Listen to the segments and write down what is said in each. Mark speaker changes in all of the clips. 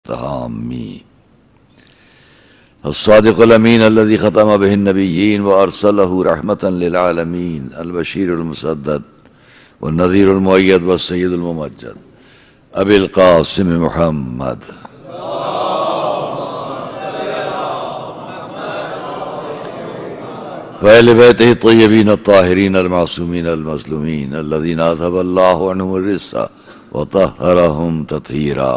Speaker 1: آمین. الصادق الامین الذي ختم به النبیین وارسله رحمة للعالمین البشیر المسدد والنذیر المؤید والسید الممجد ابی القاسم محمد وآل بیتہ الطیبین الطاہرین المعصومین المظلومین الذین اذهب اللہ عنہم الرجس وطہرہم تطہیرا.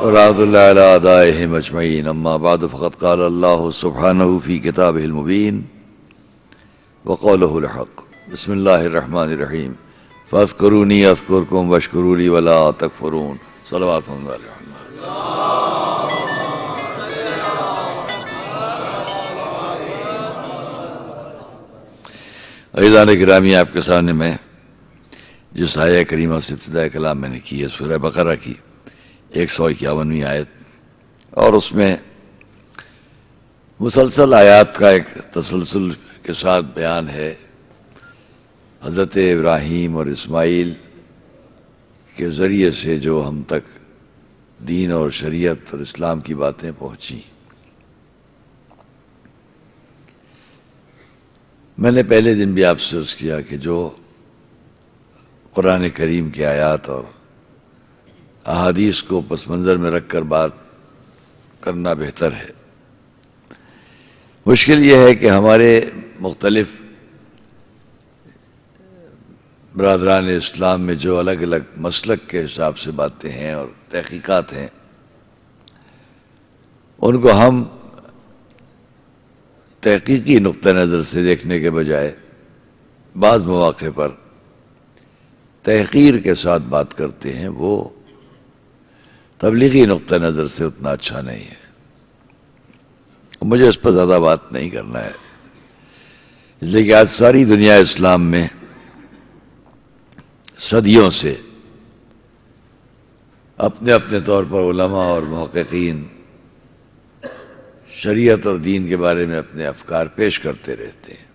Speaker 1: ورحمۃ اللہ علی اعدائہم اجمعین. اما بعد فقد قال اللہ سبحانہ فی کتابہ المبین وقولہ الحق. بسم اللہ الرحمن الرحیم. فاذکرونی اذکرکم واشکروا لی ولا تکفرون. صلوات اللہ علیہ. عزیزان گرامی، آپ کے سامنے میں جس آیہ کریمہ سے ابتداء کلام میں نے کی ہے سورہ بقرہ کی 151ویں آیت، اور اس میں مسلسل آیات کا ایک تسلسل کے ساتھ بیان ہے حضرت ابراہیم اور اسماعیل کے ذریعے سے جو ہم تک دین اور شریعت اور اسلام کی باتیں پہنچیں. میں نے پہلے دن بھی آپ سے عرض کیا کہ جو قرآن کریم کی آیات اور احادیث کو پس منظر میں رکھ کر بات کرنا بہتر ہے. مشکل یہ ہے کہ ہمارے مختلف برادران اسلام میں جو الگ الگ مسلک کے حساب سے باتیں ہیں اور تحقیقات ہیں، ان کو ہم تحقیقی نقطہ نظر سے دیکھنے کے بجائے بعض مواقع پر تحقیر کے ساتھ بات کرتے ہیں. وہ تبلیغی نقطہ نظر سے اتنا اچھا نہیں ہے. مجھے اس پر زیادہ بات نہیں کرنا ہے، اس لیے کہ آج ساری دنیا اسلام میں صدیوں سے اپنے اپنے طور پر علماء اور محققین شریعت اور دین کے بارے میں اپنے افکار پیش کرتے رہتے ہیں.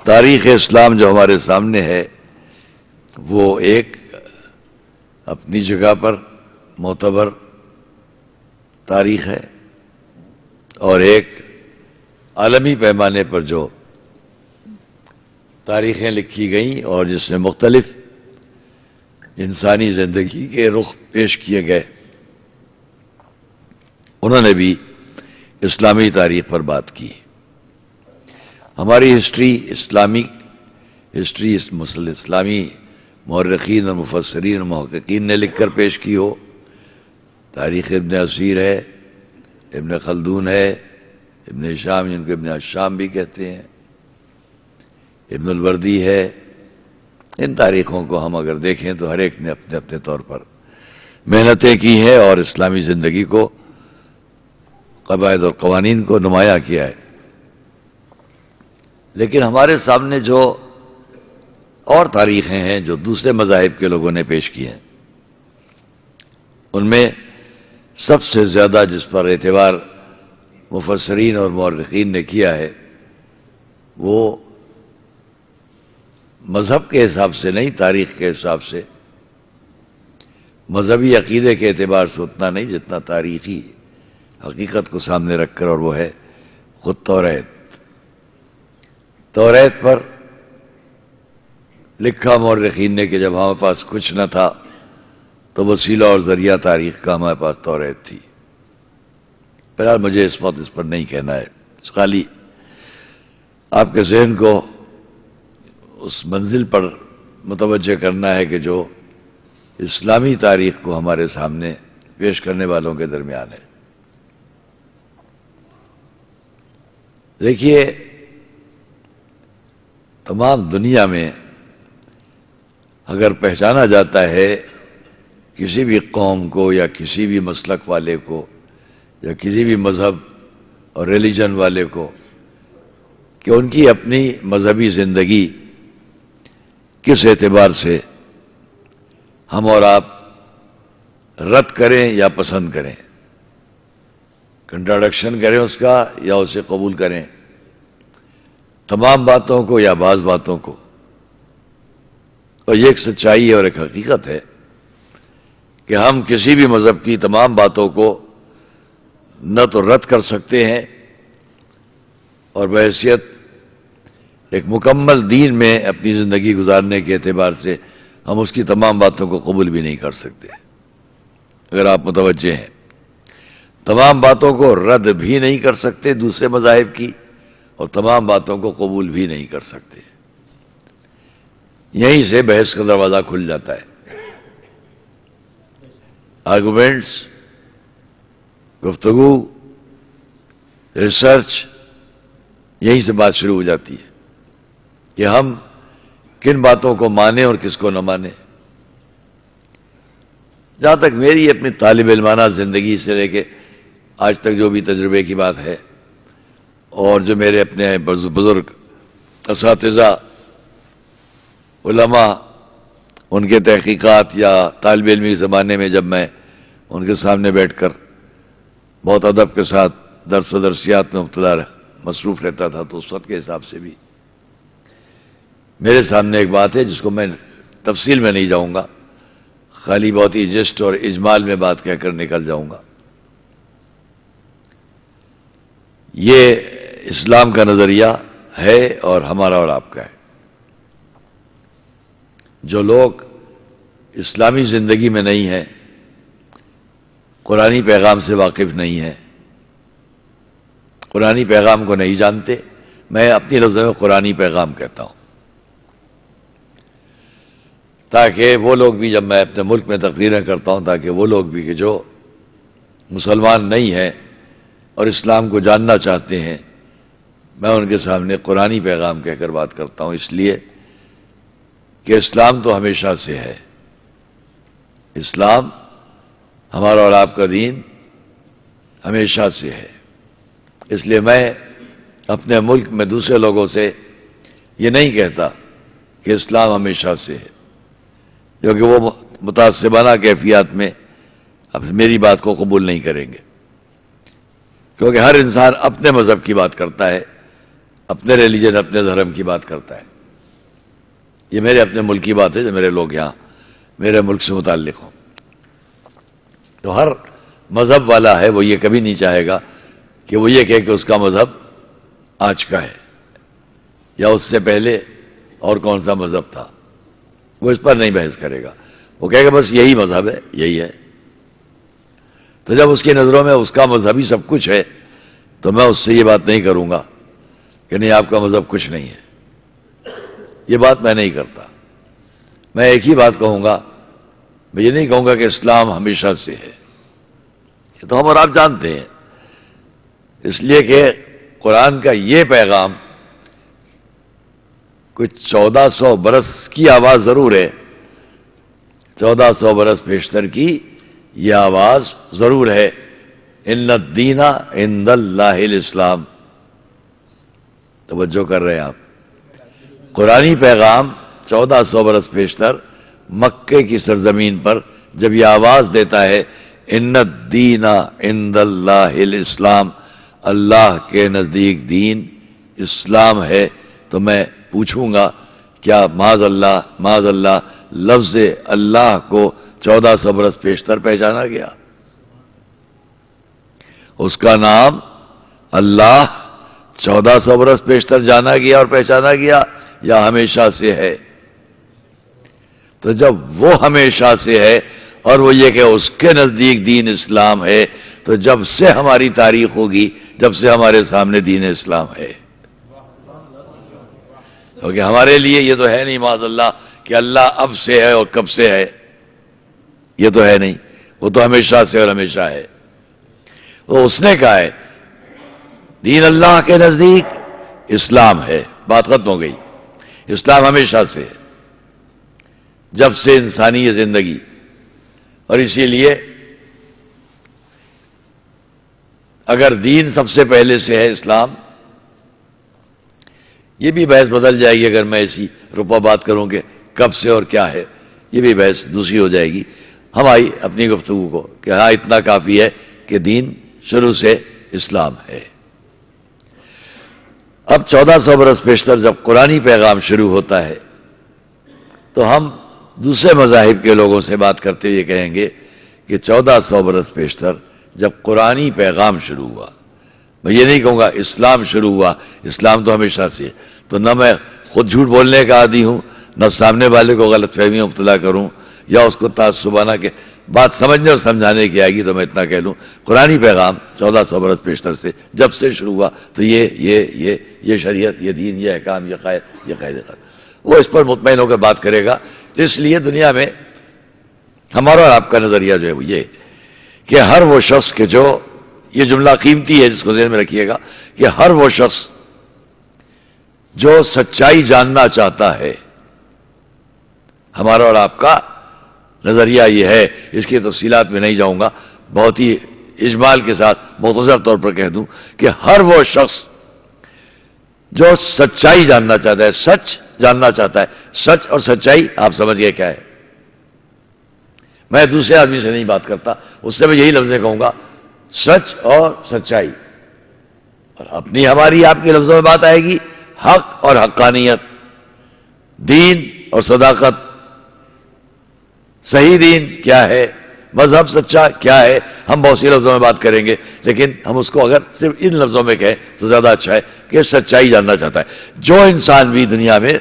Speaker 1: تاریخ اسلام جو ہمارے سامنے ہے وہ ایک اپنی جگہ پر معتبر تاریخ ہے، اور ایک عالمی پیمانے پر جو تاریخیں لکھی گئیں اور جس میں مختلف انسانی زندگی کے رخ پیش کیے گئے، انہوں نے بھی اسلامی تاریخ پر بات کی. ہماری ہسٹری اسلامی مورخین اور مفسرین اور محققین نے لکھ کر پیش کی ہو. تاریخ ابن اسیر ہے، ابن خلدون ہے، ابن ہشام جن کو ابن الشام بھی کہتے ہیں، ابن الوردی ہے. ان تاریخوں کو ہم اگر دیکھیں تو ہر ایک نے اپنے اپنے طور پر محنتیں کی ہیں اور اسلامی زندگی کو، قواعد اور قوانین کو نمایاں کیا ہے. لیکن ہمارے سامنے جو اور تاریخیں ہیں جو دوسرے مذاہب کے لوگوں نے پیش کی ہیں، ان میں سب سے زیادہ جس پر اعتبار مفسرین اور مورخین نے کیا ہے وہ مذہب کے حساب سے نہیں، تاریخ کے حساب سے، مذہبی عقیدے کے اعتبار سے اتنا نہیں جتنا تاریخی حقیقت کو سامنے رکھ کر، اور وہ ہے خود توریت. توریت پر لکھا مورخین نے کہ جب ہمارے پاس کچھ نہ تھا تو وسیلہ اور ذریعہ تاریخ کا ہمارے پاس توریت تھی. بہرحال مجھے اس وقت اس پر نہیں کہنا ہے، خالی آپ کے ذہن کو اس منزل پر متوجہ کرنا ہے کہ جو اسلامی تاریخ کو ہمارے سامنے پیش کرنے والوں کے درمیان ہے. دیکھیے، تمام دنیا میں اگر پہچانا جاتا ہے کسی بھی قوم کو یا کسی بھی مسلک والے کو یا کسی بھی مذہب اور ریلیجن والے کو کہ ان کی اپنی مذہبی زندگی کس اعتبار سے ہم اور آپ رد کریں یا پسند کریں، کنٹراڈکشن کریں اس کا یا اسے قبول کریں، تمام باتوں کو یا بعض باتوں کو، اور یہ ایک سچائی ہے اور ایک حقیقت ہے کہ ہم کسی بھی مذہب کی تمام باتوں کو نہ تو رد کر سکتے ہیں اور بحیثیت ایک مکمل دین میں اپنی زندگی گزارنے کے اعتبار سے ہم اس کی تمام باتوں کو قبول بھی نہیں کر سکتے۔ اگر آپ متوجہ ہیں، تمام باتوں کو رد بھی نہیں کر سکتے دوسرے مذاہب کی، اور تمام باتوں کو قبول بھی نہیں کر سکتے۔ یہیں سے بحث کا دروازہ کھل جاتا ہے۔ آرگومنٹس، گفتگو، ریسرچ، یہیں سے بات شروع ہو جاتی ہے کہ ہم کن باتوں کو مانیں اور کس کو نہ مانیں۔ جہاں تک میری اپنی طالب علمانہ زندگی سے لے کے آج تک جو بھی تجربے کی بات ہے، اور جو میرے اپنے بزرگ اساتذہ، علماء، ان کے تحقیقات یا طالب علمی زمانے میں جب میں ان کے سامنے بیٹھ کر بہت ادب کے ساتھ درس و درسیات میں مصروف رہتا تھا، تو اس وقت کے حساب سے بھی میرے سامنے ایک بات ہے جس کو میں تفصیل میں نہیں جاؤں گا، خالی بہت ہی جسٹ اور اجمال میں بات کہہ کر نکل جاؤں گا۔ یہ اسلام کا نظریہ ہے اور ہمارا اور آپ کا ہے۔ جو لوگ اسلامی زندگی میں نہیں ہیں، قرآنی پیغام سے واقف نہیں ہیں، قرآنی پیغام کو نہیں جانتے، میں اپنی لفظوں میں قرآنی پیغام کہتا ہوں، تاکہ وہ لوگ بھی، جب میں اپنے ملک میں تقریریں کرتا ہوں، تاکہ وہ لوگ بھی کہ جو مسلمان نہیں ہیں اور اسلام کو جاننا چاہتے ہیں، میں ان کے سامنے قرآنی پیغام کہہ کر بات کرتا ہوں، اس لیے کہ اسلام تو ہمیشہ سے ہے۔ اسلام ہمارا اور آپ کا دین ہمیشہ سے ہے۔ اس لیے میں اپنے ملک میں دوسرے لوگوں سے یہ نہیں کہتا کہ اسلام ہمیشہ سے ہے، کیونکہ وہ متعصبانہ کیفیات میں اب میری بات کو قبول نہیں کریں گے، کیونکہ ہر انسان اپنے مذہب کی بات کرتا ہے، اپنے ریلیجن، اپنے دھرم کی بات کرتا ہے۔ یہ میرے اپنے ملک کی بات ہے، جو میرے لوگ یہاں میرے ملک سے متعلق ہوں۔ تو ہر مذہب والا ہے، وہ یہ کبھی نہیں چاہے گا کہ وہ یہ کہے کہ اس کا مذہب آج کا ہے یا اس سے پہلے اور کون سا مذہب تھا، وہ اس پر نہیں بحث کرے گا، وہ کہے گا بس یہی مذہب ہے، یہی ہے۔ تو جب اس کی نظروں میں اس کا مذہب ہی سب کچھ ہے، تو میں اس سے یہ بات نہیں کروں گا کہ نہیں آپ کا مذہب کچھ نہیں ہے، یہ بات میں نہیں کرتا۔ میں ایک ہی بات کہوں گا، میں یہ نہیں کہوں گا کہ اسلام ہمیشہ سے ہے، یہ تو ہم اور آپ جانتے ہیں، اس لیے کہ قرآن کا یہ پیغام کچھ 1400 برس کی آواز ضرور ہے، 1400 برس پیشتر کی یہ آواز ضرور ہے، ان الدین عند اللہ الاسلام۔ توجہ کر رہے ہیں آپ، قرآنی پیغام 1400 برس پیشتر مکے کی سرزمین پر جب یہ آواز دیتا ہے ان الدین عند اللہ الاسلام، اللہ کے نزدیک دین اسلام ہے، تو میں پوچھوں گا کیا معاذ اللہ لفظ اللہ کو 1400 برس پیشتر پہچانا گیا؟ اس کا نام اللہ 1400 برس پیشتر جانا گیا اور پہچانا گیا، یا ہمیشہ سے ہے؟ تو جب وہ ہمیشہ سے ہے اور وہ یہ کہ اس کے نزدیک دین اسلام ہے، تو جب سے ہماری تاریخ ہوگی، جب سے ہمارے سامنے دین اسلام ہے، کیونکہ ہمارے لیے یہ تو ہے نہیں معاذ اللہ کہ اللہ اب سے ہے اور کب سے ہے، یہ تو ہے نہیں، وہ تو ہمیشہ سے اور ہمیشہ ہے۔ وہ اس نے کہا ہے دین اللہ کے نزدیک اسلام ہے، بات ختم ہو گئی، اسلام ہمیشہ سے ہے، جب سے انسانی زندگی۔ اور اسی لیے اگر دین سب سے پہلے سے ہے اسلام، یہ بھی بحث بدل جائے گی اگر میں ایسی روپا بات کروں کہ کب سے اور کیا ہے، یہ بھی بحث دوسری ہو جائے گی۔ ہم آئی اپنی گفتگو کو کہ ہاں اتنا کافی ہے کہ دین شروع سے اسلام ہے۔ اب 1400 برس پیشتر جب قرآنی پیغام شروع ہوتا ہے تو ہم دوسرے مذاہب کے لوگوں سے بات کرتے ہوئے کہیں گے کہ 1400 برس پیشتر جب قرآنی پیغام شروع ہوا، میں یہ نہیں کہوں گا اسلام شروع ہوا، اسلام تو ہمیشہ سے ہے، تو نہ میں خود جھوٹ بولنے کا عادی ہوں، نہ سامنے والے کو غلط فہمی میں مبتلا کروں یا اس کو تعصبانہ کہ بات سمجھنے اور سمجھانے کی آئے گی تو میں اتنا کہہ لوں قرآنی پیغام 1400 برس پیشتر سے جب سے شروع ہوا تو یہ شریعت، یہ دین، یہ احکام، یہ قائد وہ اس پر مطمئن ہو کر بات کرے گا۔ اس لیے دنیا میں ہمارا اور آپ کا نظریہ جو ہے وہ یہ کہ ہر وہ شخص کہ جو یہ جملہ قیمتی ہے جس کو ذہن میں رکھیے گا کہ ہر وہ شخص جو سچائی جاننا چاہتا ہے، ہمارا اور آپ کا نظریہ یہ ہے، اس کی تفصیلات میں نہیں جاؤں گا، بہت ہی اجمال کے ساتھ مختصر طور پر کہہ دوں کہ ہر وہ شخص جو سچائی جاننا چاہتا ہے، سچ جاننا چاہتا ہے، سچ اور سچائی آپ سمجھ گئے کیا ہے؟ میں دوسرے آدمی سے نہیں بات کرتا، اس سے میں یہی لفظیں کہوں گا، سچ اور سچائی، اور اپنی ہماری آپ کے لفظوں میں بات آئے گی حق اور حقانیت، دین اور صداقت، صحیح دین کیا ہے، مذہب سچا کیا ہے، ہم بہت سی لفظوں میں بات کریں گے، لیکن ہم اس کو اگر صرف ان لفظوں میں کہیں تو زیادہ اچھا ہے کہ سچائی جاننا چاہتا ہے۔ جو انسان بھی دنیا میں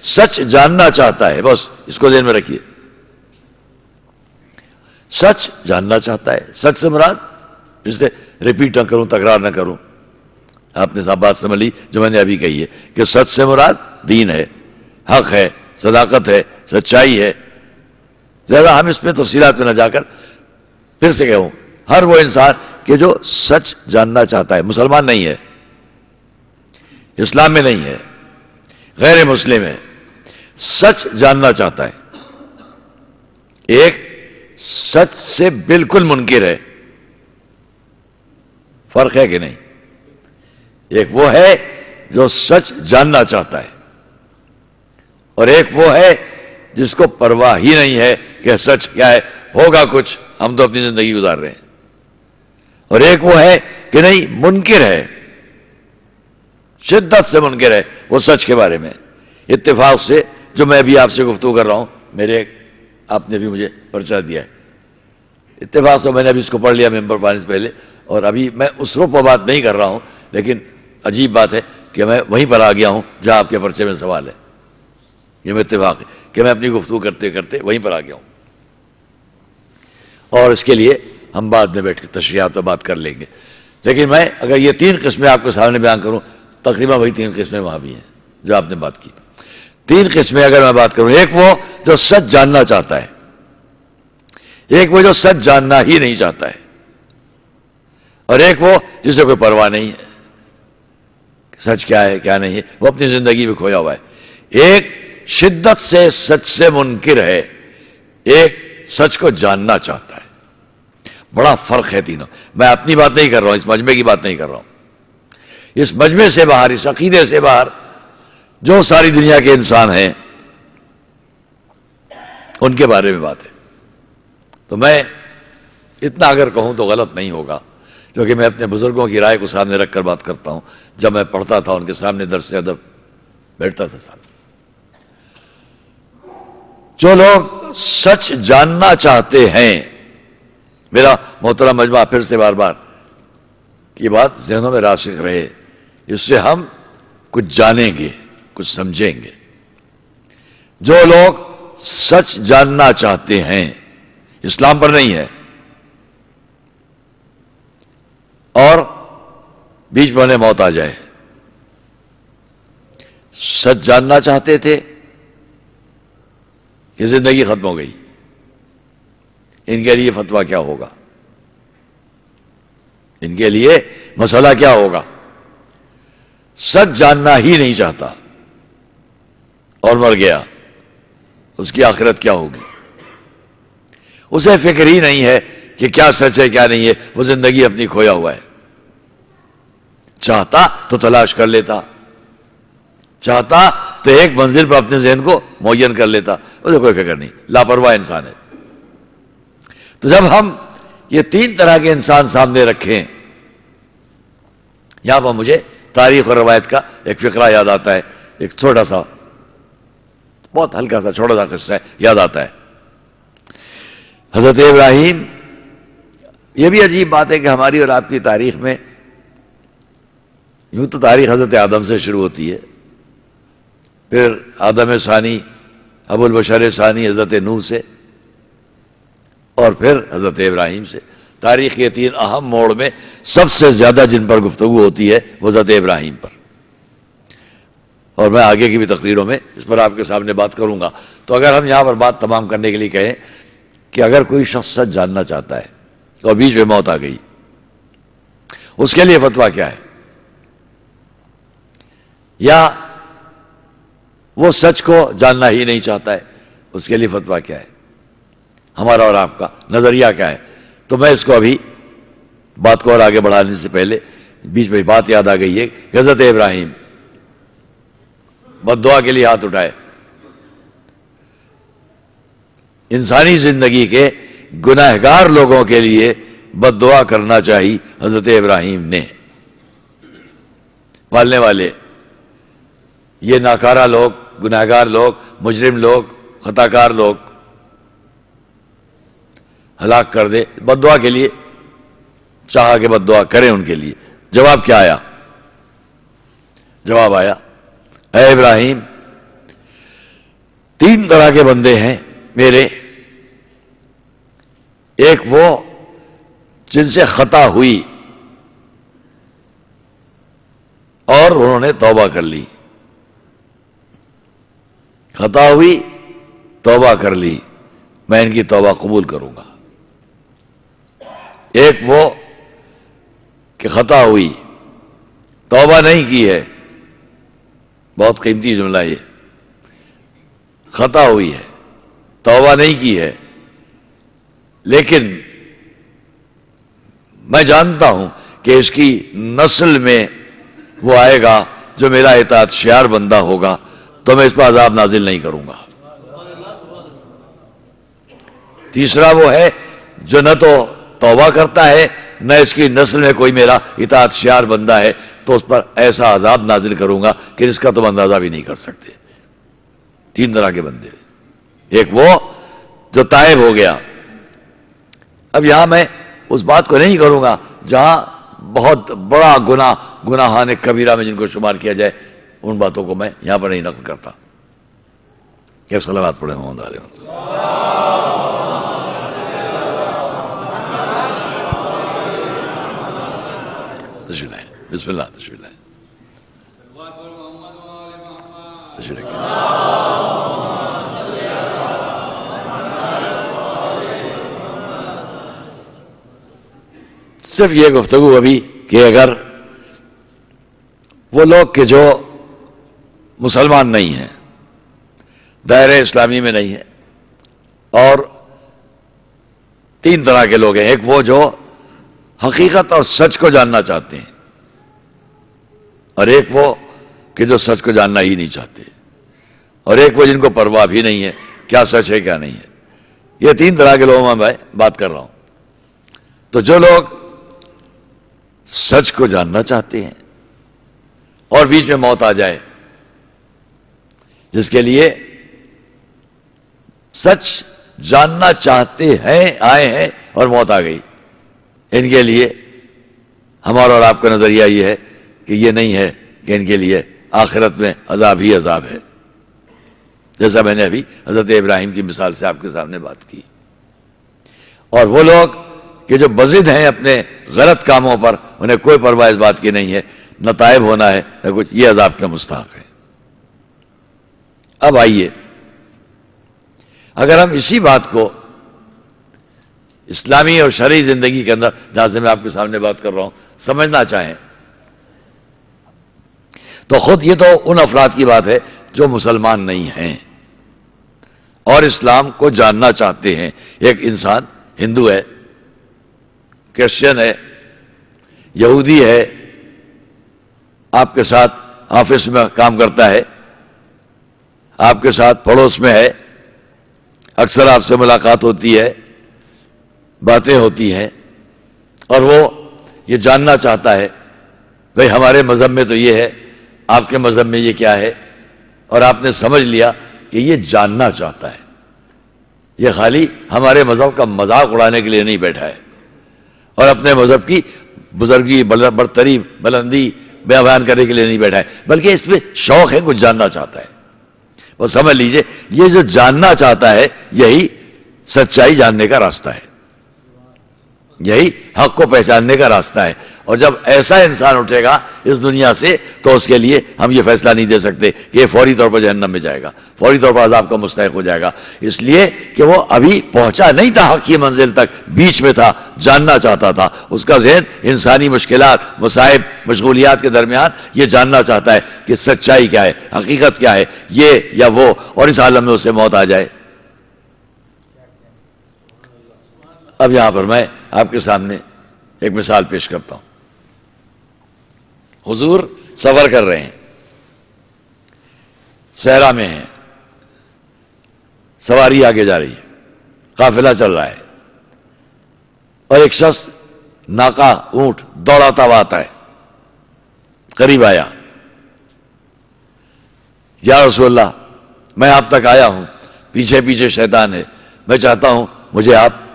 Speaker 1: سچ جاننا چاہتا ہے، بس اس کو ذہن میں رکھیے، سچ جاننا چاہتا ہے، سچ سے مراد اس سے ریپیٹ نہ کروں، تکرار نہ کروں، آپ نے صاحب بات سمجھ لی جو میں نے ابھی کہی ہے کہ سچ سے مراد دین ہے، حق ہے، صداقت ہے، سچائی ہے۔ لہذا ہم اس میں تفصیلات میں نہ جا کر پھر سے کہوں، ہر وہ انسان کہ جو سچ جاننا چاہتا ہے، مسلمان نہیں ہے، اسلام میں نہیں ہے، غیر مسلم ہے، سچ جاننا چاہتا ہے، ایک سچ سے بالکل منکر ہے، فرق ہے کہ نہیں؟ ایک وہ ہے جو سچ جاننا چاہتا ہے اور ایک وہ ہے جس کو پرواہ ہی نہیں ہے کہ سچ کیا ہے، ہوگا کچھ، ہم تو اپنی زندگی گزار رہے ہیں، اور ایک وہ ہے کہ نہیں، منکر ہے، شدت سے منکر ہے وہ سچ کے بارے میں۔ اتفاق سے جو میں ابھی آپ سے گفتگو کر رہا ہوں، میرے آپ نے بھی مجھے پرچہ دیا ہے، اتفاق سے میں نے ابھی اس کو پڑھ لیا ممبر پانے سے پہلے، اور ابھی میں اس رخ پر بات نہیں کر رہا ہوں، لیکن عجیب بات ہے کہ میں وہیں پر آ گیا ہوں جہاں آپ کے پرچے میں سوال ہے، یہ میں اتفاق ہے کہ میں اپنی گفتگو کرتے کرتے وہیں پر آ گیا ہوں، اور اس کے لیے ہم بعد میں بیٹھ کے تشریحات پر بات کر لیں گے۔ لیکن میں اگر یہ 3 قسمیں آپ کے سامنے بیان کروں، تقریباً وہی 3 قسمیں وہاں بھی ہیں جو آپ نے بات کی۔ 3 قسمیں اگر میں بات کروں، ایک وہ جو سچ جاننا چاہتا ہے، ایک وہ جو سچ جاننا ہی نہیں چاہتا ہے، اور ایک وہ جسے کوئی پرواہ نہیں ہے سچ کیا ہے کیا نہیں ہے، وہ اپنی زندگی میں کھویا ہوا ہے۔ ایک شدت سے سچ سے منکر ہے، ایک سچ کو جاننا چاہتا ہے، بڑا فرق ہے تینوں۔ میں اپنی بات نہیں کر رہا ہوں، اس مجمع کی بات نہیں کر رہا ہوں، اس مجمع سے باہر، اس عقیدے سے باہر جو ساری دنیا کے انسان ہیں ان کے بارے میں بات ہے۔ تو میں اتنا اگر کہوں تو غلط نہیں ہوگا، کیونکہ میں اپنے بزرگوں کی رائے کو سامنے رکھ کر بات کرتا ہوں، جب میں پڑھتا تھا ان کے سامنے درس ادب بیٹھتا تھا سامنے۔ جو لوگ سچ جاننا چاہتے ہیں، میرا محترم مجمع پھر سے بار بار یہ بات ذہنوں میں راسخ رہے، اس سے ہم کچھ جانیں گے، کچھ سمجھیں گے۔ جو لوگ سچ جاننا چاہتے ہیں، اسلام پر نہیں ہے، اور بیچ میں انہیں موت آ جائے، سچ جاننا چاہتے تھے کہ زندگی ختم ہو گئی، ان کے لیے فتویٰ کیا ہوگا، ان کے لیے مسئلہ کیا ہوگا؟ سچ جاننا ہی نہیں چاہتا اور مر گیا، اس کی آخرت کیا ہوگی؟ اسے فکر ہی نہیں ہے کہ کیا سچ ہے کیا نہیں ہے، وہ زندگی اپنی کھویا ہوا ہے۔ چاہتا تو تلاش کر لیتا، چاہتا تو ایک منزل پر اپنے ذہن کو معین کر لیتا، اسے کوئی فکر نہیں، لاپرواہ انسان ہے۔ تو جب ہم یہ 3 طرح کے انسان سامنے رکھیں، یہاں پر مجھے تاریخ اور روایت کا ایک فقرہ یاد آتا ہے، ایک چھوٹا سا بہت ہلکا سا چھوٹا سا قصہ ہے، یاد آتا ہے حضرت ابراہیم. یہ بھی عجیب بات ہے کہ ہماری اور آپ کی تاریخ میں یوں تو تاریخ حضرت آدم سے شروع ہوتی ہے، پھر آدم ثانی، ابو البشر ثانی حضرت نوح سے، اور پھر حضرت ابراہیم سے. تاریخ کے 3 اہم موڑ میں سب سے زیادہ جن پر گفتگو ہوتی ہے وہ حضرت ابراہیم پر، اور میں آگے کی بھی تقریروں میں اس پر آپ کے سامنے بات کروں گا. تو اگر ہم یہاں پر بات تمام کرنے کے لیے کہیں کہ اگر کوئی شخص سچ جاننا چاہتا ہے اور بیچ میں موت آ گئی، اس کے لیے فتویٰ کیا ہے؟ یا وہ سچ کو جاننا ہی نہیں چاہتا ہے، اس کے لیے فتویٰ کیا ہے؟ ہمارا اور آپ کا نظریہ کیا ہے؟ تو میں اس کو ابھی بات کو اور آگے بڑھانے سے پہلے بیچ میں بات یاد آ گئی ہے کہ حضرت ابراہیم بد دعا کے لیے ہاتھ اٹھائے. انسانی زندگی کے گناہگار لوگوں کے لیے بد دعا کرنا چاہیے حضرت ابراہیم نے. پالنے والے یہ ناکارہ لوگ، گناہگار لوگ، مجرم لوگ، خطاکار لوگ ہلاک کر دے، بد دعا کے لیے چاہا کہ بد دعا کریں ان کے لیے. جواب کیا آیا؟ جواب آیا، اے ابراہیم 3 طرح کے بندے ہیں میرے. ایک وہ جن سے خطا ہوئی اور انہوں نے توبہ کر لی، خطا ہوئی توبہ کر لی، میں ان کی توبہ قبول کروں گا. ایک وہ کہ خطا ہوئی توبہ نہیں کی ہے، بہت قیمتی جملہ یہ، خطا ہوئی ہے توبہ نہیں کی ہے، لیکن میں جانتا ہوں کہ اس کی نسل میں وہ آئے گا جو میرا اطاعت شیار بندہ ہوگا، تو میں اس پر عذاب نازل نہیں کروں گا. تیسرا وہ ہے جو نہ تو توبہ کرتا ہے، نہ اس کی نسل میں کوئی میرا اطاعت شیار بندہ ہے، تو اس پر ایسا عذاب نازل کروں گا کہ اس کا تم اندازہ بھی نہیں کر سکتے. 3 طرح کے بندے. ایک وہ جو تائب ہو گیا. اب یہاں میں اس بات کو نہیں کروں گا جہاں بہت بڑا گناہان کبیرہ میں جن کو شمار کیا جائے، ان باتوں کو میں یہاں پر نہیں نقل کرتا. کہ صلوات پڑھے محمد علیہ وسلم. تشریف لائیں، بسم اللہ، تشریف لائیں، تشریف لائیں. صرف یہ گفتگو ابھی کہ اگر وہ لوگ کہ جو مسلمان نہیں ہیں، دائرہ اسلامی میں نہیں ہیں، اور 3 طرح کے لوگ ہیں. ایک وہ جو حقیقت اور سچ کو جاننا چاہتے ہیں، اور ایک وہ کہ جو سچ کو جاننا ہی نہیں چاہتے، اور ایک وہ جن کو پرواہ بھی نہیں ہے کیا سچ ہے کیا نہیں ہے. یہ 3 طرح کے لوگوں میں بات کر رہا ہوں. تو جو لوگ سچ کو جاننا چاہتے ہیں اور بیچ میں موت آ جائے، جس کے لیے سچ جاننا چاہتے ہیں آئے ہیں اور موت آ گئی، ان کے لیے ہمارا اور آپ کا نظریہ یہ ہے کہ یہ نہیں ہے کہ ان کے لیے آخرت میں عذاب ہی عذاب ہے، جیسا میں نے ابھی حضرت ابراہیم کی مثال سے آپ کے سامنے بات کی. اور وہ لوگ کہ جو بزد ہیں اپنے غلط کاموں پر، انہیں کوئی پرواہ اس بات کی نہیں ہے، نہ تائب ہونا ہے نہ کچھ، یہ عذاب کا مستحق ہے. اب آئیے، اگر ہم اسی بات کو اسلامی اور شرعی زندگی کے اندر، جہاں سے میں آپ کے سامنے بات کر رہا ہوں، سمجھنا چاہیں تو خود یہ تو ان افراد کی بات ہے جو مسلمان نہیں ہیں اور اسلام کو جاننا چاہتے ہیں. ایک انسان ہندو ہے، کرسچن ہے، یہودی ہے، آپ کے ساتھ آفس میں کام کرتا ہے، آپ کے ساتھ پڑوس میں ہے، اکثر آپ سے ملاقات ہوتی ہے، باتیں ہوتی ہیں، اور وہ یہ جاننا چاہتا ہے بھئی ہمارے مذہب میں تو یہ ہے، آپ کے مذہب میں یہ کیا ہے، اور آپ نے سمجھ لیا کہ یہ جاننا چاہتا ہے، یہ خالی ہمارے مذہب کا مذاق اڑانے کے لیے نہیں بیٹھا ہے اور اپنے مذہب کی بزرگی، برتری، بلندی بیان کرنے کے لیے نہیں بیٹھا ہے، بلکہ اس میں شوق ہے، کچھ جاننا چاہتا ہے۔ وہ سمجھ لیجئے یہ جو جاننا چاہتا ہے یہی سچائی جاننے کا راستہ ہے، یہی حق کو پہچاننے کا راستہ ہے۔ اور جب ایسا انسان اٹھے گا اس دنیا سے تو اس کے لیے ہم یہ فیصلہ نہیں دے سکتے کہ یہ فوری طور پر جہنم میں جائے گا، فوری طور پر عذاب کا مستحق ہو جائے گا، اس لیے کہ وہ ابھی پہنچا نہیں تھا حق کی منزل تک، بیچ میں تھا، جاننا چاہتا تھا۔ اس کا ذہن انسانی مشکلات، مصائب، مشغولیات کے درمیان یہ جاننا چاہتا ہے کہ سچائی کیا ہے، حقیقت کیا ہے، یہ یا وہ، اور اس عالم میں اسے موت آ جائے۔ اب یہاں پر میں آپ کے سامنے ایک مثال پیش کرتا ہوں۔ حضور سفر کر رہے ہیں، صحرا میں ہیں، سواری آگے جا رہی ہے، قافلہ چل رہا ہے، اور ایک شخص ناقہ اونٹ دوڑاتا ہوا آتا ہے، قریب آیا، یا رسول اللہ میں آپ تک آیا ہوں، پیچھے پیچھے شیطان ہے، میں چاہتا ہوں مجھے آپ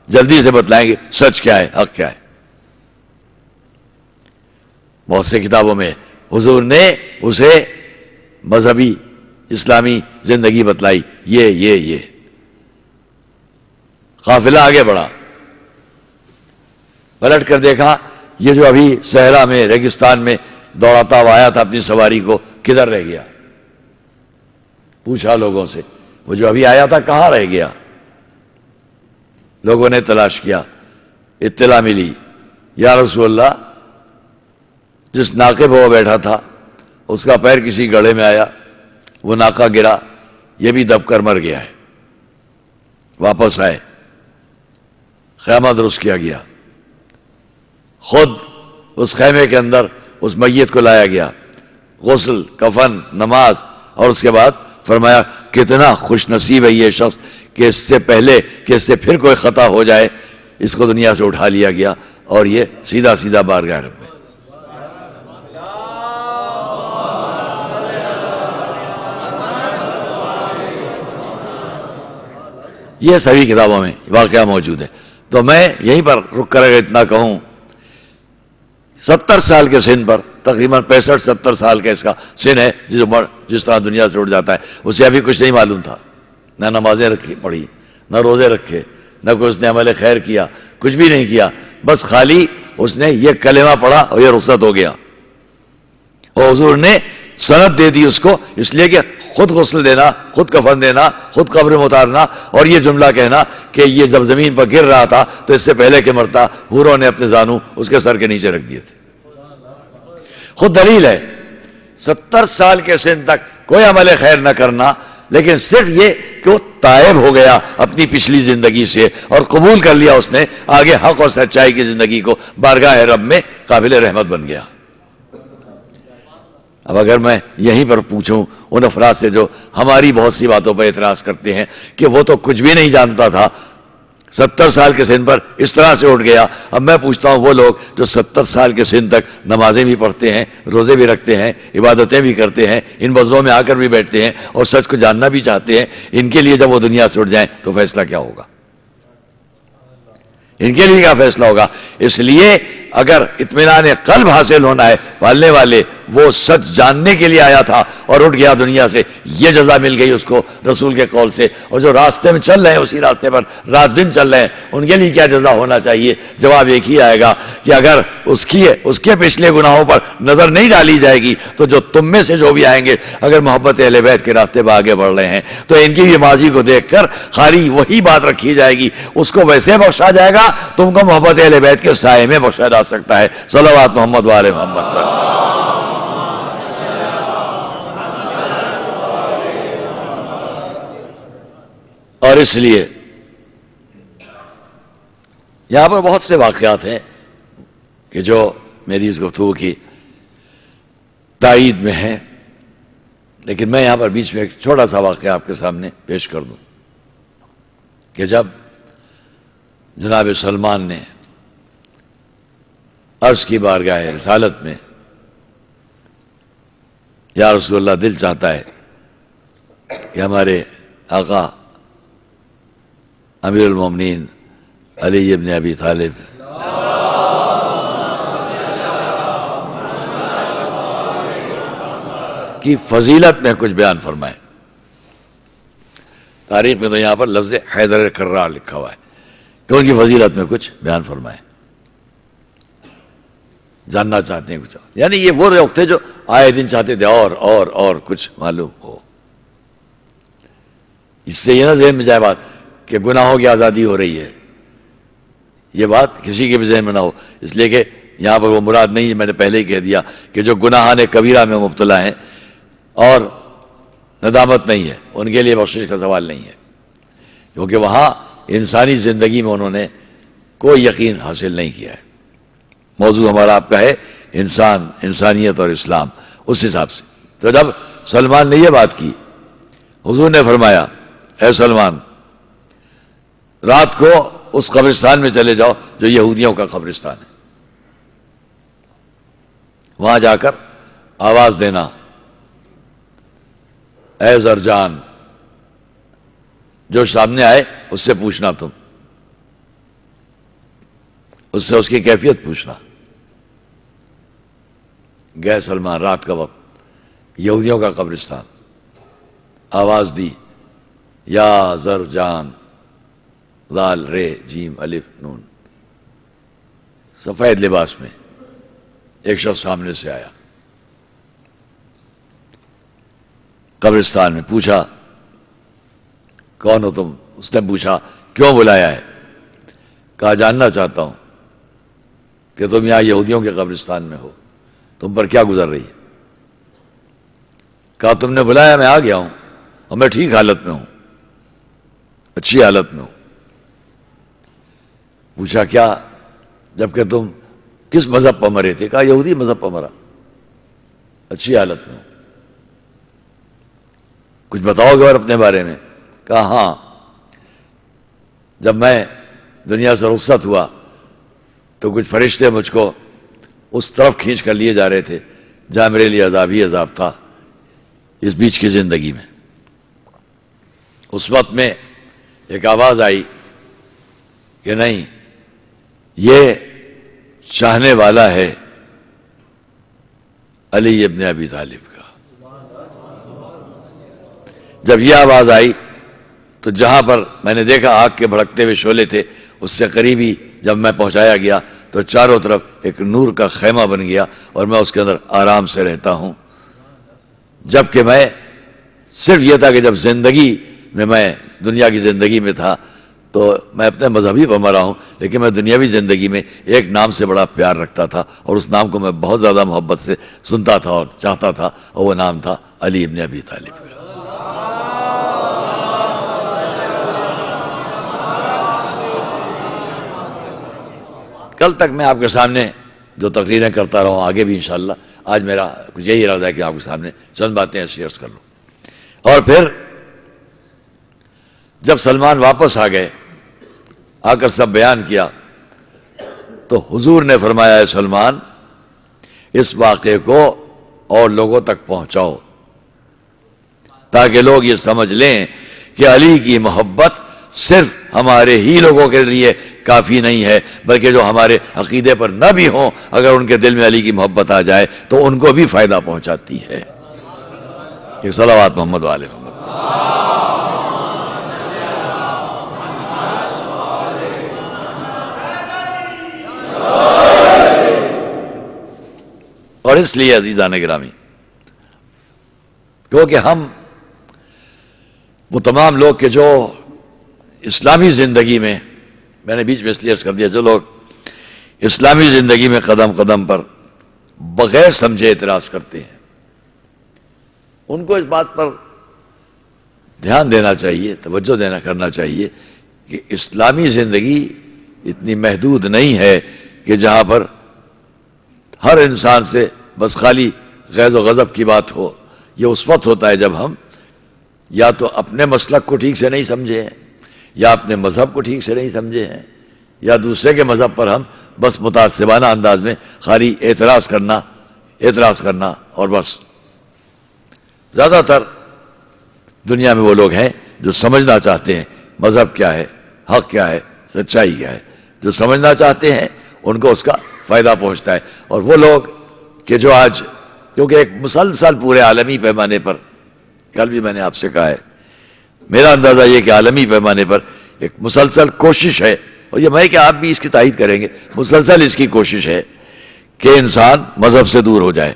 Speaker 1: جلدی سے بتلائیں گے سچ کیا ہے، حق کیا ہے۔ بہت سے کتابوں میں حضور نے اسے مذہبی اسلامی زندگی بتلائی، یہ قافلہ آگے بڑھا، پلٹ کر دیکھا یہ جو ابھی صحرا میں ریگستان میں دوڑاتا ہوا آیا تھا اپنی سواری کو، کدھر رہ گیا؟ پوچھا لوگوں سے وہ جو ابھی آیا تھا کہاں رہ گیا؟ لوگوں نے تلاش کیا، اطلاع ملی، یا رسول اللہ جس ناقے پہ وہ بیٹھا تھا اس کا پیر کسی گڑھے میں آیا، وہ ناقہ گرا، یہ بھی دب کر مر گیا ہے۔ واپس آئے، خیمہ درست کیا گیا، خود اس خیمے کے اندر اس میت کو لایا گیا، غسل، کفن، نماز، اور اس کے بعد فرمایا کتنا خوش نصیب ہے یہ شخص کہ اس سے پہلے کہ اس سے پھر کوئی خطا ہو جائے اس کو دنیا سے اٹھا لیا گیا اور یہ سیدھا سیدھا بارگاہ رب میں۔ یہ سبھی کتابوں میں واقعہ موجود ہے۔ تو میں یہیں پر رک کر اگر اتنا کہوں، 70 سال کے سن پر، تقریباً 65-70 سال کا اس کا سن ہے، جس طرح دنیا سے اٹھ جاتا ہے، اسے ابھی کچھ نہیں معلوم تھا، نہ نمازیں پڑھی، نہ روزے رکھے، نہ کوئی اس نے عمل خیر کیا، کچھ بھی نہیں کیا، بس خالی اس نے یہ کلمہ پڑھا اور یہ رخصت ہو گیا۔ اور حضور نے سند دے دی اس کو، اس لیے کہ خود غسل دینا، خود کفن دینا، خود قبر میں اتارنا، اور یہ جملہ کہنا کہ یہ جب زمین پر گر رہا تھا تو اس سے پہلے کہ مرتا حوروں نے اپنے زانو اس کے سر کے نیچے رکھ دیے تھے۔ خود دلیل ہے 70 سال کے سن تک کوئی عمل خیر نہ کرنا، لیکن صرف یہ کہ وہ تائب ہو گیا اپنی پچھلی زندگی سے اور قبول کر لیا اس نے آگے حق اور سچائی کی زندگی کو، بارگاہ رب میں قابل رحمت بن گیا۔ اب اگر میں یہیں پر پوچھوں ان افراد سے جو ہماری بہت سی باتوں پر اعتراض کرتے ہیں کہ وہ تو کچھ بھی نہیں جانتا تھا، 70 سال کے سن پر اس طرح سے اٹھ گیا، اب میں پوچھتا ہوں وہ لوگ جو 70 سال کے سن تک نمازیں بھی پڑھتے ہیں، روزے بھی رکھتے ہیں، عبادتیں بھی کرتے ہیں، ان بزموں میں آ کر بھی بیٹھتے ہیں اور سچ کو جاننا بھی چاہتے ہیں، ان کے لیے جب وہ دنیا سے اٹھ جائیں تو فیصلہ کیا ہوگا؟ ان کے لیے کیا فیصلہ ہوگا؟ اس لیے اگر اطمینان قلب حاصل ہونا ہے، پالنے والے وہ سچ جاننے کے لیے آیا تھا اور اٹھ گیا دنیا سے، یہ جزا مل گئی اس کو رسول کے قول سے، اور جو راستے میں چل رہے ہیں اسی راستے پر رات دن چل رہے ہیں ان کے لیے کیا جزا ہونا چاہیے؟ جواب ایک ہی آئے گا کہ اگر اس کے پچھلے گناہوں پر نظر نہیں ڈالی جائے گی تو جو تم میں سے جو بھی آئیں گے اگر محبت اہل بیت کے راستے پر آگے بڑھ رہے ہیں تو ان کی بھی ماضی کو دیکھ کر خالی وہی بات رکھی جائے گی، اس کو ویسے بخشا جائے گا، تم کو محبت اہل بیت کے سائے میں بخشا جا سکتا ہے۔ صلوات محمد و آل محمد پر۔ اور اس لیے یہاں پر بہت سے واقعات ہیں کہ جو میری اس گفتگو کی تائید میں ہیں، لیکن میں یہاں پر بیچ میں ایک چھوٹا سا واقعہ آپ کے سامنے پیش کر دوں کہ جب جناب سلمان نے عرض کی بارگاہ رسالت میں، یا رسول اللہ دل چاہتا ہے کہ ہمارے آقا امیر المومنین علی ابن ابی طالب کی فضیلت میں کچھ بیان فرمائے. تاریخ میں تو یہاں پر لفظ حیدر کرار لکھا ہوا ہے کہ ان کی فضیلت میں کچھ بیان فرمائے. جاننا چاہتے ہیں کچھ، یعنی یہ وہ لوگ تھے جو آئے دن چاہتے تھے اور کچھ معلوم ہو. اس سے یہ نہ ذہن میں جائے بات کہ گناہوں کی آزادی ہو رہی ہے، یہ بات کسی کے بھی ذہن میں نہ ہو، اس لیے کہ یہاں پر وہ مراد نہیں ہے. میں نے پہلے ہی کہہ دیا کہ جو گناہان کبیرہ میں مبتلا ہیں اور ندامت نہیں ہے، ان کے لیے بخشش کا سوال نہیں ہے، کیونکہ وہاں انسانی زندگی میں انہوں نے کوئی یقین حاصل نہیں کیا ہے. موضوع ہمارا آپ کا ہے انسان، انسانیت اور اسلام. اس حساب سے تو جب سلمان نے یہ بات کی، حضور نے فرمایا اے سلمان رات کو اس قبرستان میں چلے جاؤ جو یہودیوں کا قبرستان ہے، وہاں جا کر آواز دینا اے زرجان، جو سامنے آئے اس سے پوچھنا، تم اس سے اس کی کیفیت پوچھنا. گئے سلمان رات کا وقت یہودیوں کا قبرستان، آواز دی یا زرجان، ذال رے جیم الف نون، سفید لباس میں ایک شخص سامنے سے آیا قبرستان میں. پوچھا کون ہو تم؟ اس نے پوچھا کیوں بلایا ہے؟ کہا جاننا چاہتا ہوں کہ تم یہاں یہودیوں کے قبرستان میں ہو، تم پر کیا گزر رہی ہے؟ کہا تم نے بلایا، میں آ گیا ہوں اور میں ٹھیک حالت میں ہوں، اچھی حالت میں ہوں. پوچھا کیا، جبکہ تم کس مذہب پر مرے تھے؟ کہا یہودی مذہب پر مرا، اچھی حالت میں ہوں. کچھ بتاؤ گے اور اپنے بارے میں؟ کہا ہاں، جب میں دنیا سے رخصت ہوا تو کچھ فرشتے مجھ کو اس طرف کھینچ کر لیے جا رہے تھے جہاں میرے لیے عذاب ہی عذاب تھا اس بیچ کی زندگی میں. اس وقت میں ایک آواز آئی کہ نہیں، یہ چاہنے والا ہے علی ابن ابی طالب کا. جب یہ آواز آئی تو جہاں پر میں نے دیکھا آگ کے بھڑکتے ہوئے شعلے تھے، اس سے قریبی جب میں پہنچایا گیا تو چاروں طرف ایک نور کا خیمہ بن گیا اور میں اس کے اندر آرام سے رہتا ہوں. جبکہ میں صرف یہ تھا کہ جب زندگی میں دنیا کی زندگی میں تھا تو میں اپنے مذہبی پر مرا ہوں، لیکن میں دنیاوی زندگی میں ایک نام سے بڑا پیار رکھتا تھا اور اس نام کو میں بہت زیادہ محبت سے سنتا تھا اور چاہتا تھا، اور وہ نام تھا علی ابن ابی طالب کا. کل تک میں آپ کے سامنے جو تقریریں کرتا رہا ہوں، آگے بھی انشاءاللہ. آج میرا کچھ یہی ارادہ ہے کہ آپ کے سامنے چند باتیں شیئر کر لوں. اور پھر جب سلمان واپس آ گئے، آ کر سب بیان کیا تو حضور نے فرمایا اے سلمان اس واقعے کو اور لوگوں تک پہنچاؤ تاکہ لوگ یہ سمجھ لیں کہ علی کی محبت صرف ہمارے ہی لوگوں کے لیے کافی نہیں ہے، بلکہ جو ہمارے عقیدے پر نہ بھی ہوں، اگر ان کے دل میں علی کی محبت آ جائے تو ان کو بھی فائدہ پہنچاتی ہے. کہ صلوات محمد و آل محمد. اور اس لیے عزیزان گرامی، کیونکہ ہم وہ تمام لوگ کہ جو اسلامی زندگی میں نے بیچ میں اس لیے کر دیا، جو لوگ اسلامی زندگی میں قدم قدم پر بغیر سمجھے اعتراض کرتے ہیں، ان کو اس بات پر دھیان دینا چاہیے، توجہ کرنا چاہیے کہ اسلامی زندگی اتنی محدود نہیں ہے کہ جہاں پر ہر انسان سے بس خالی غیظ و غضب کی بات ہو. یہ اس وقت ہوتا ہے جب ہم یا تو اپنے مسلک کو ٹھیک سے نہیں سمجھے ہیں، یا اپنے مذہب کو ٹھیک سے نہیں سمجھے ہیں، یا دوسرے کے مذہب پر ہم بس متعصبانہ انداز میں خالی اعتراض کرنا اور بس. زیادہ تر دنیا میں وہ لوگ ہیں جو سمجھنا چاہتے ہیں مذہب کیا ہے، حق کیا ہے، سچائی کیا ہے. جو سمجھنا چاہتے ہیں ان کو اس کا فائدہ پہنچتا ہے. اور وہ لوگ کہ جو آج، کیونکہ ایک مسلسل پورے عالمی پیمانے پر، کل بھی میں نے آپ سے کہا ہے، میرا اندازہ یہ کہ عالمی پیمانے پر ایک مسلسل کوشش ہے، اور یہ میں کہ آپ بھی اس کی تائید کریں گے، مسلسل اس کی کوشش ہے کہ انسان مذہب سے دور ہو جائے،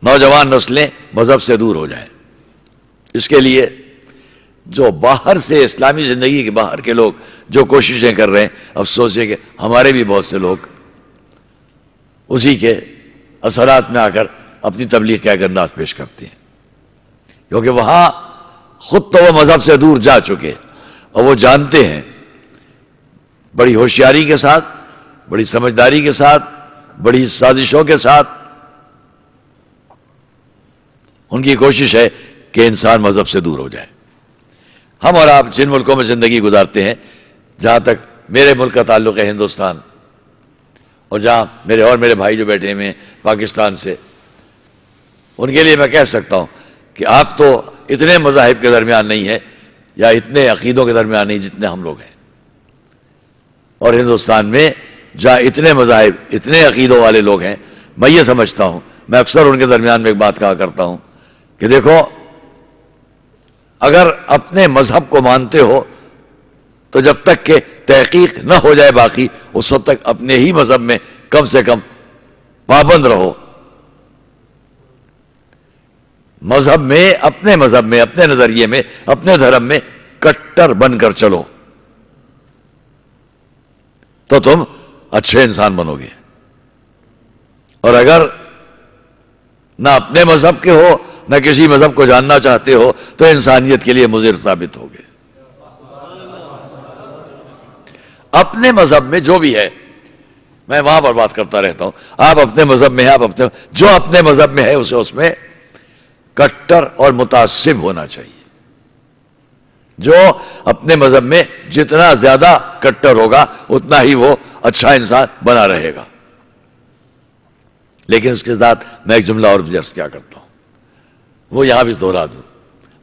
Speaker 1: نوجوان نسلیں مذہب سے دور ہو جائیں. اس کے لیے جو باہر سے، اسلامی زندگی کے باہر کے لوگ جو کوششیں کر رہے ہیں، افسوس ہے کہ ہمارے بھی بہت سے لوگ اسی کے اثرات میں آ کر اپنی تبلیغ کا ایک انداز پیش کرتے ہیں، کیونکہ وہاں خود تو وہ مذہب سے دور جا چکے اور وہ جانتے ہیں، بڑی ہوشیاری کے ساتھ، بڑی سمجھداری کے ساتھ، بڑی سازشوں کے ساتھ ان کی کوشش ہے کہ انسان مذہب سے دور ہو جائے. ہم اور آپ جن ملکوں میں زندگی گزارتے ہیں، جہاں تک میرے ملک کا تعلق ہے ہندوستان، اور جہاں میرے بھائی جو بیٹھے ہوئے ہیں پاکستان سے، ان کے لیے میں کہہ سکتا ہوں کہ آپ تو اتنے مذاہب کے درمیان نہیں ہیں یا اتنے عقیدوں کے درمیان نہیں جتنے ہم لوگ ہیں. اور ہندوستان میں جہاں اتنے مذاہب، اتنے عقیدوں والے لوگ ہیں، میں یہ سمجھتا ہوں، میں اکثر ان کے درمیان میں ایک بات کہا کرتا ہوں کہ دیکھو، اگر اپنے مذہب کو مانتے ہو تو جب تک کہ تحقیق نہ ہو جائے باقی، اس وقت تک اپنے ہی مذہب میں کم سے کم پابند رہو. مذہب میں، اپنے نظریے میں، اپنے دھرم میں کٹر بن کر چلو تو تم اچھے انسان بنو گے. اور اگر نہ اپنے مذہب کے ہو، نہ کسی مذہب کو جاننا چاہتے ہو، تو انسانیت کے لیے مضر ثابت ہوگے. اپنے مذہب میں جو بھی ہے، میں وہاں پر بات کرتا رہتا ہوں، آپ اپنے مذہب میں ہیں، جو اپنے مذہب میں ہے اسے اس میں کٹر اور متعصب ہونا چاہیے. جو اپنے مذہب میں جتنا زیادہ کٹر ہوگا اتنا ہی وہ اچھا انسان بنا رہے گا. لیکن اس کے ساتھ میں ایک جملہ اور عرض کیا کرتا ہوں، وہ یہاں بھی دہرا دوں،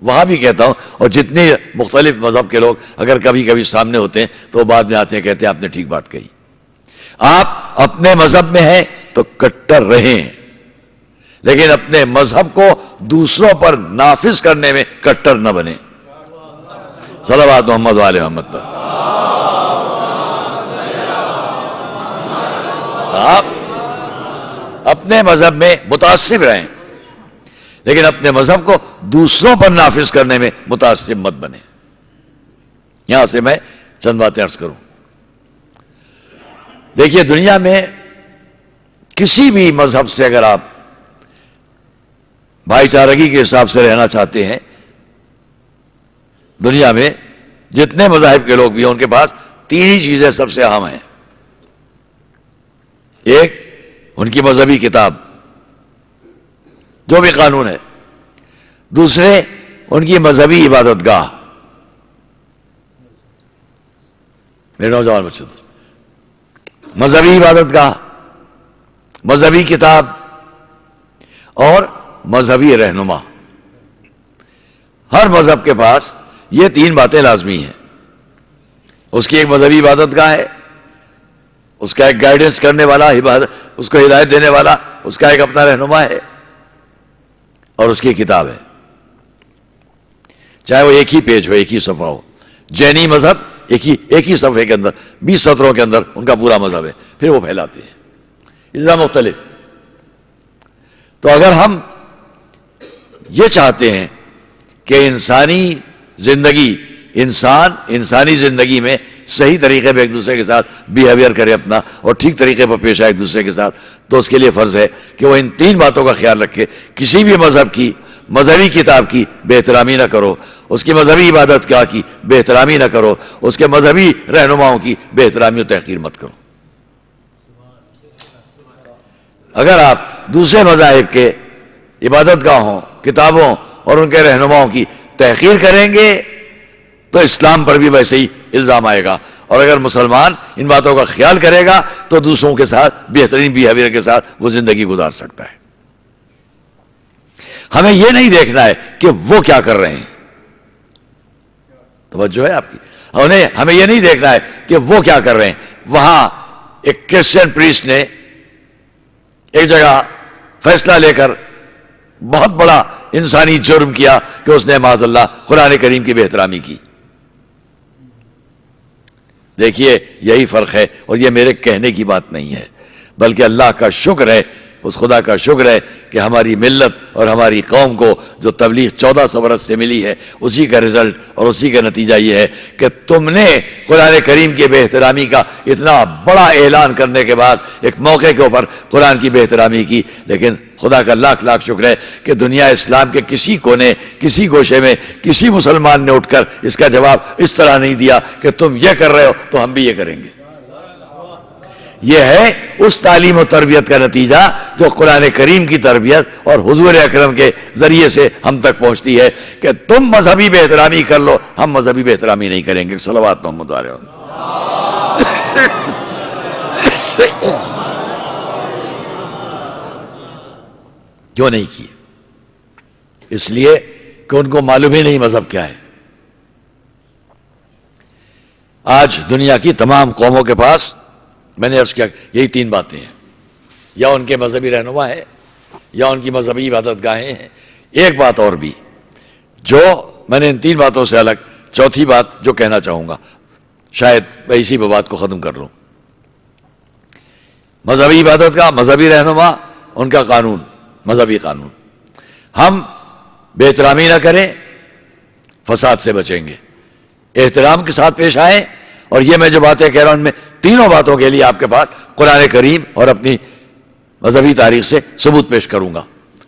Speaker 1: وہاں بھی کہتا ہوں، اور جتنے مختلف مذہب کے لوگ اگر کبھی کبھی سامنے ہوتے ہیں تو وہ بعد میں آتے ہیں، کہتے ہیں آپ نے ٹھیک بات کہی. آپ اپنے مذہب میں ہیں تو کٹر رہیں، لیکن اپنے مذہب کو دوسروں پر نافذ کرنے میں کٹر نہ بنے. صلوات محمد و آل محمد پر. آپ اپنے مذہب میں متعصب رہیں، لیکن اپنے مذہب کو دوسروں پر نافذ کرنے میں متعصب مت بنے. یہاں سے میں چند باتیں عرض کروں. دیکھیے، دنیا میں کسی بھی مذہب سے اگر آپ بھائی چارگی کے حساب سے رہنا چاہتے ہیں، دنیا میں جتنے مذاہب کے لوگ بھی ہیں ان کے پاس تین ہی چیزیں سب سے اہم ہیں. ایک، ان کی مذہبی کتاب جو بھی قانون ہے. دوسرے، ان کی مذہبی عبادت گاہ. میرے نوجوان بچے، مذہبی عبادت گاہ، مذہبی کتاب اور مذہبی رہنما. ہر مذہب کے پاس یہ تین باتیں لازمی ہیں. اس کی ایک مذہبی عبادت گاہ ہے، اس کا ایک گائیڈنس کرنے والا، اس کو ہدایت دینے والا اس کا ایک اپنا رہنما ہے، اور اس کی کتاب ہے، چاہے وہ ایک ہی پیج ہو، ایک ہی صفحہ ہو. جینی مذہب ایک ہی صفحے کے اندر 20 سطروں کے اندر ان کا پورا مذہب ہے، پھر وہ پھیلاتے ہیں. اجزا مختلف. تو اگر ہم یہ چاہتے ہیں کہ انسانی زندگی میں صحیح طریقے پہ ایک دوسرے کے ساتھ بیہیویئر کرے اپنا، اور ٹھیک طریقے پر پیش آئے ایک دوسرے کے ساتھ، تو اس کے لیے فرض ہے کہ وہ ان تین باتوں کا خیال رکھے. کسی بھی مذہب کی مذہبی کتاب کی بے احترامی نہ کرو، اس کی مذہبی عبادت گاہ کی بے احترامی نہ کرو، اس کے مذہبی رہنماؤں کی بے احترامی و تحقیر مت کرو. اگر آپ دوسرے مذاہب کے عبادت گاہوں، کتابوں اور ان کے رہنماؤں کی تحقیر کریں گے تو اسلام پر بھی ویسے ہی الزام آئے گا. اور اگر مسلمان ان باتوں کا خیال کرے گا تو دوسروں کے ساتھ بہترین بیہیویئر کے ساتھ وہ زندگی گزار سکتا ہے. ہمیں یہ نہیں دیکھنا ہے کہ وہ کیا کر رہے ہیں. توجہ ہے آپ کی. ہمیں یہ نہیں دیکھنا ہے کہ وہ کیا کر رہے ہیں. وہاں ایک کرسچن پریسٹ نے ایک جگہ فیصلہ لے کر بہت بڑا انسانی جرم کیا کہ اس نے معاذ اللہ قرآن کریم کی بے احترامی کی. دیکھیے یہی فرق ہے. اور یہ میرے کہنے کی بات نہیں ہے بلکہ اللہ کا شکر ہے, اس خدا کا شکر ہے کہ ہماری ملت اور ہماری قوم کو جو تبلیغ 1400 برس سے ملی ہے اسی کا رزلٹ اور اسی کا نتیجہ یہ ہے کہ تم نے قرآن کریم کی بے احترامی کا اتنا بڑا اعلان کرنے کے بعد ایک موقع کے اوپر قرآن کی بے احترامی کی. لیکن خدا کا لاکھ لاکھ شکر ہے کہ دنیا اسلام کے کسی کونے کسی گوشے میں کسی مسلمان نے اٹھ کر اس کا جواب اس طرح نہیں دیا کہ تم یہ کر رہے ہو تو ہم بھی یہ کریں گے. یہ ہے اس تعلیم و تربیت کا نتیجہ جو قرآن کریم کی تربیت اور حضور اکرم کے ذریعے سے ہم تک پہنچتی ہے کہ تم مذہبی بے احترامی کر لو, ہم مذہبی بے احترامی نہیں کریں گے. صلوات محمد علیہ وسلم. کیوں نہیں کی؟ اس لیے کہ ان کو معلوم ہی نہیں مذہب کیا ہے. آج دنیا کی تمام قوموں کے پاس میں نے عرض کیا یہی 3 باتیں ہیں. یا ان کے مذہبی رہنما ہے, یا ان کی مذہبی عبادت گاہیں ہیں. ایک بات اور بھی جو میں نے ان 3 باتوں سے الگ چوتھی بات جو کہنا چاہوں گا, شاید میں اسی بات کو ختم کر لوں. مذہبی عبادت کا, مذہبی رہنما, ان کا قانون, مذہبی قانون. ہم بے احترامی نہ کریں, فساد سے بچیں گے. احترام کے ساتھ پیش آئیں. اور یہ میں جو باتیں کہہ رہا ہوں ان میں تینوں باتوں کے لیے آپ کے پاس قرآن کریم اور اپنی مذہبی تاریخ سے ثبوت پیش کروں گا.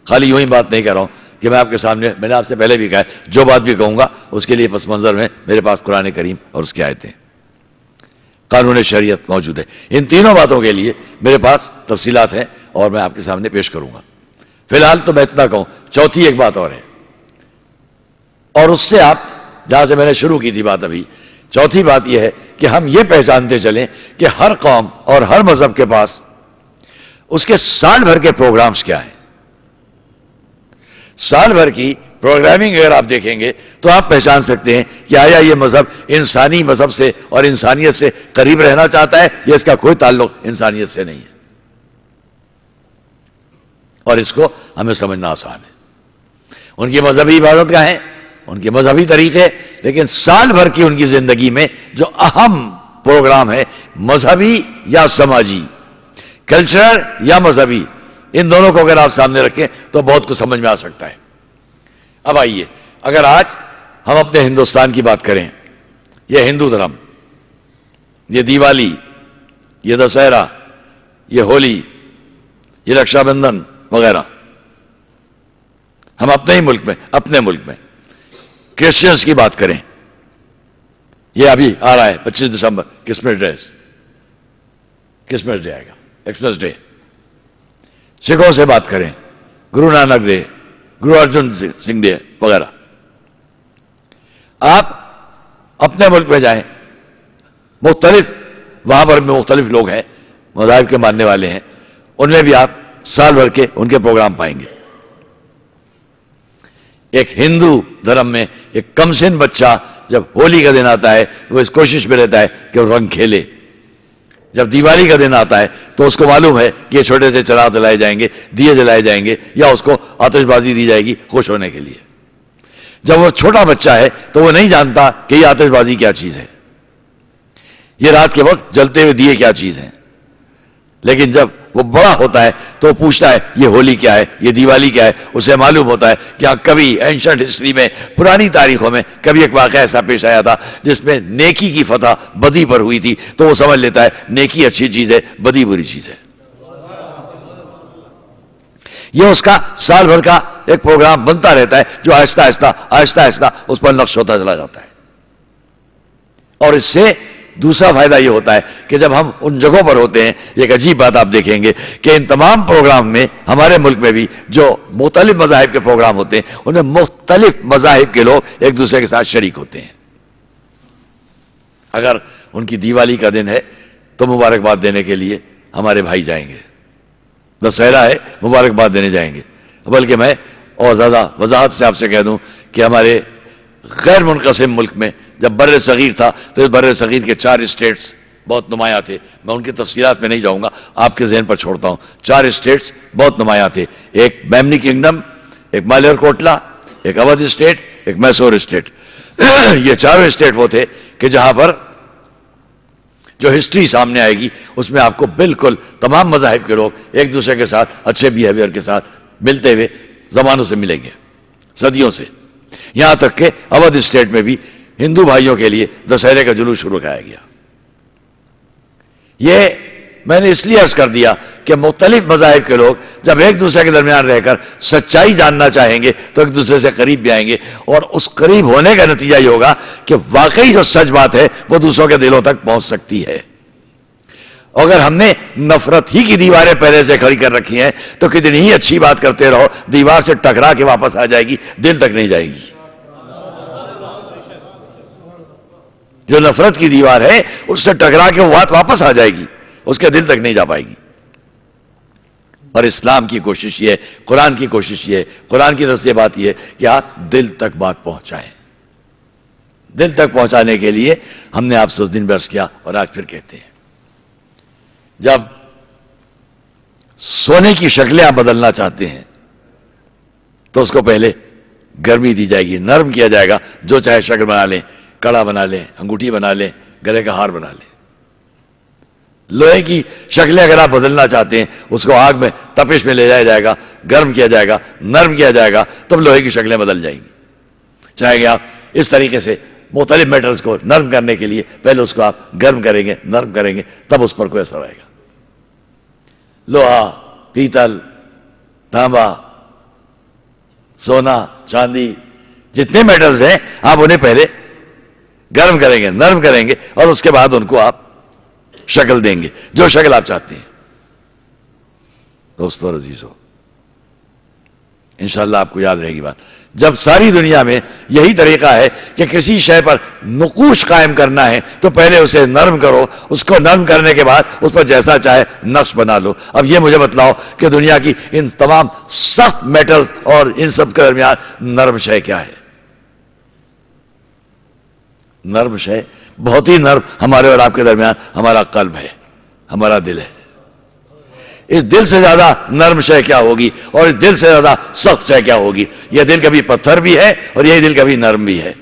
Speaker 1: خالی یوں ہی بات نہیں کہہ رہا ہوں کہ میں آپ کے سامنے, میں نے آپ سے پہلے بھی کہا ہے, جو بات بھی کہوں گا اس کے لیے پس منظر میں میرے پاس قرآن کریم اور اس کی آیتیں, قانون شریعت موجود ہے. ان تینوں باتوں کے لیے میرے پاس تفصیلات ہیں اور میں آپ کے سامنے پیش کروں گا. فی الحال تو میں اتنا کہوں. چوتھی ایک بات اور ہے, اور اس سے آپ جہاں سے میں نے شروع کی تھی بات ابھی, چوتھی بات یہ ہے کہ ہم یہ پہچانتے چلیں کہ ہر قوم اور ہر مذہب کے پاس اس کے سال بھر کے پروگرامز کیا ہیں. سال بھر کی پروگرامنگ اگر آپ دیکھیں گے تو آپ پہچان سکتے ہیں کہ آیا یہ مذہب انسانی مذہب سے اور انسانیت سے قریب رہنا چاہتا ہے یا اس کا کوئی تعلق انسانیت سے نہیں ہے. اور اس کو ہمیں سمجھنا آسان ہے. ان کی مذہبی عبادت گاہیں, ان کے مذہبی طریقے, لیکن سال بھر کی ان کی زندگی میں جو اہم پروگرام ہے, مذہبی یا سماجی, کلچرل یا مذہبی, ان دونوں کو اگر آپ سامنے رکھیں تو بہت کچھ سمجھ میں آ سکتا ہے. اب آئیے, اگر آج ہم اپنے ہندوستان کی بات کریں, یہ ہندو دھرم, یہ دیوالی, یہ دسہرہ, یہ ہولی, یہ رکشا بندھن وغیرہ, ہم اپنے ملک میں کرسچنس کی بات کریں, یہ ابھی آ رہا ہے 25 دسمبر, کرسمس ڈے آئے گا, ایکسمس ڈے. سکھوں سے بات کریں, گرو نانک ڈے, گرو ارجن سنگھ ڈے وغیرہ. آپ اپنے ملک میں جائیں, مختلف وہاں پر مختلف لوگ ہیں, مذاہب کے ماننے والے ہیں, ان میں بھی آپ سال بھر کے ان کے پروگرام پائیں گے. ایک ہندو دھرم میں ایک کم سن بچہ جب ہولی کا دن آتا ہے تو وہ اس کوشش میں رہتا ہے کہ وہ رنگ کھیلے. جب دیوالی کا دن آتا ہے تو اس کو معلوم ہے کہ یہ چھوٹے سے چراغ جلائے جائیں گے, دیے جلائے جائیں گے, یا اس کو آتش بازی دی جائے گی خوش ہونے کے لیے. جب وہ چھوٹا بچہ ہے تو وہ نہیں جانتا کہ یہ آتش بازی کیا چیز ہے, یہ رات کے وقت جلتے ہوئے دیے کیا چیز ہیں. لیکن جب وہ بڑا ہوتا ہے تو وہ پوچھتا ہے یہ ہولی کیا ہے, یہ دیوالی کیا ہے. اسے معلوم ہوتا ہے کہ کبھی اینشنٹ ہسٹری میں, پرانی تاریخوں میں کبھی ایک واقعہ ایسا پیش آیا تھا جس میں نیکی کی فتح بدی پر ہوئی تھی, تو وہ سمجھ لیتا ہے نیکی اچھی چیز ہے, بدی بری چیز ہے. یہ اس کا سال بھر کا ایک پروگرام بنتا رہتا ہے جو آہستہ آہستہ اس پر نقش ہوتا چلا جاتا ہے. اور اس سے دوسرا فائدہ یہ ہوتا ہے کہ جب ہم ان جگہوں پر ہوتے ہیں, ایک عجیب بات آپ دیکھیں گے کہ ان تمام پروگرام میں ہمارے ملک میں بھی جو مختلف مذاہب کے پروگرام ہوتے ہیں ان میں مختلف مذاہب کے لوگ ایک دوسرے کے ساتھ شریک ہوتے ہیں. اگر ان کی دیوالی کا دن ہے تو مبارکباد دینے کے لیے ہمارے بھائی جائیں گے, دسہرہ ہے مبارکباد دینے جائیں گے. بلکہ میں اور زیادہ وضاحت سے آپ سے کہہ دوں کہ ہمارے غیر منقسم ملک میں جب بر صغیر تھا تو اس بر صغیر کے 4 اسٹیٹس بہت نمایاں تھے. میں ان کی تفصیلات میں نہیں جاؤں گا, آپ کے ذہن پر چھوڑتا ہوں. 4 اسٹیٹس بہت نمایاں تھے. ایک بیمنی کنگڈم, ایک مالیر کوٹلا, ایک اودھ اسٹیٹ, ایک میسور اسٹیٹ. یہ چاروں اسٹیٹ وہ تھے کہ جہاں پر جو ہسٹری سامنے آئے گی اس میں آپ کو بالکل تمام مذاہب کے لوگ ایک دوسرے کے ساتھ اچھے بیہیویئر کے ساتھ ملتے ہوئے زمانوں سے ملیں گے, صدیوں سے. یہاں تک کہ اودھ اسٹیٹ میں بھی ہندو بھائیوں کے لیے دسہرے کا جلوس شروع کرایا گیا. یہ میں نے اس لیے عرض کر دیا کہ مختلف مذاہب کے لوگ جب ایک دوسرے کے درمیان رہ کر سچائی جاننا چاہیں گے تو ایک دوسرے سے قریب بھی آئیں گے, اور اس قریب ہونے کا نتیجہ یہ ہوگا کہ واقعی جو سچ بات ہے وہ دوسروں کے دلوں تک پہنچ سکتی ہے. اگر ہم نے نفرت ہی کی دیواریں پہلے سے کھڑی کر رکھی ہیں تو کتنی ہی اچھی بات کرتے رہو, دیوار سے ٹکرا کے واپس آ جائے گی, دل تک نہیں جائے گی. جو نفرت کی دیوار ہے اس سے ٹکرا کے وہ بات واپس آ جائے گی, اس کے دل تک نہیں جا پائے گی. اور اسلام کی کوشش یہ ہے, قرآن کی کوشش یہ ہے, قرآن کی طرف سے بات یہ ہے کہ آپ دل تک بات پہنچائیں. دل تک پہنچانے کے لیے ہم نے آپ سے اس دن برس کیا اور آج پھر کہتے ہیں, جب سونے کی شکلیں آپ بدلنا چاہتے ہیں تو اس کو پہلے گرمی دی جائے گی, نرم کیا جائے گا. جو چاہے شکل بنا لیں, کڑا بنا لیں, انگوٹھی بنا لیں, گلے کا ہار بنا لیں. لوہے کی شکلیں اگر آپ بدلنا چاہتے ہیں اس کو آگ میں تپش میں لے جایا جائے گا, گرم کیا جائے گا, نرم کیا جائے گا, تب لوہے کی شکلیں بدل جائیں گی. چاہے گے آپ اس طریقے سے مختلف میٹلز کو نرم کرنے کے لیے پہلے اس کو آپ گرم کریں گے, نرم کریں گے, تب اس پر کوئی اثر آئے گا. لوہا, پیتل, تانبا, سونا, چاندی, جتنے میٹلز ہیں آپ انہیں پہلے گرم کریں گے, نرم کریں گے, اور اس کے بعد ان کو آپ شکل دیں گے جو شکل آپ چاہتے ہیں. دوستو اور عزیزو, انشاءاللہ آپ کو یاد رہے گی بات. جب ساری دنیا میں یہی طریقہ ہے کہ کسی شے پر نقوش قائم کرنا ہے تو پہلے اسے نرم کرو, اس کو نرم کرنے کے بعد اس پر جیسا چاہے نقش بنا لو. اب یہ مجھے بتلاؤ کہ دنیا کی ان تمام سخت میٹلز اور ان سب کے درمیان نرم شے کیا ہے؟ نرم شے, بہت ہی نرم ہمارے اور آپ کے درمیان ہمارا قلب ہے, ہمارا دل ہے. اس دل سے زیادہ نرم شے کیا ہوگی, اور اس دل سے زیادہ سخت شے کیا ہوگی؟ یہ دل کبھی پتھر بھی ہے اور یہ دل کبھی نرم بھی ہے.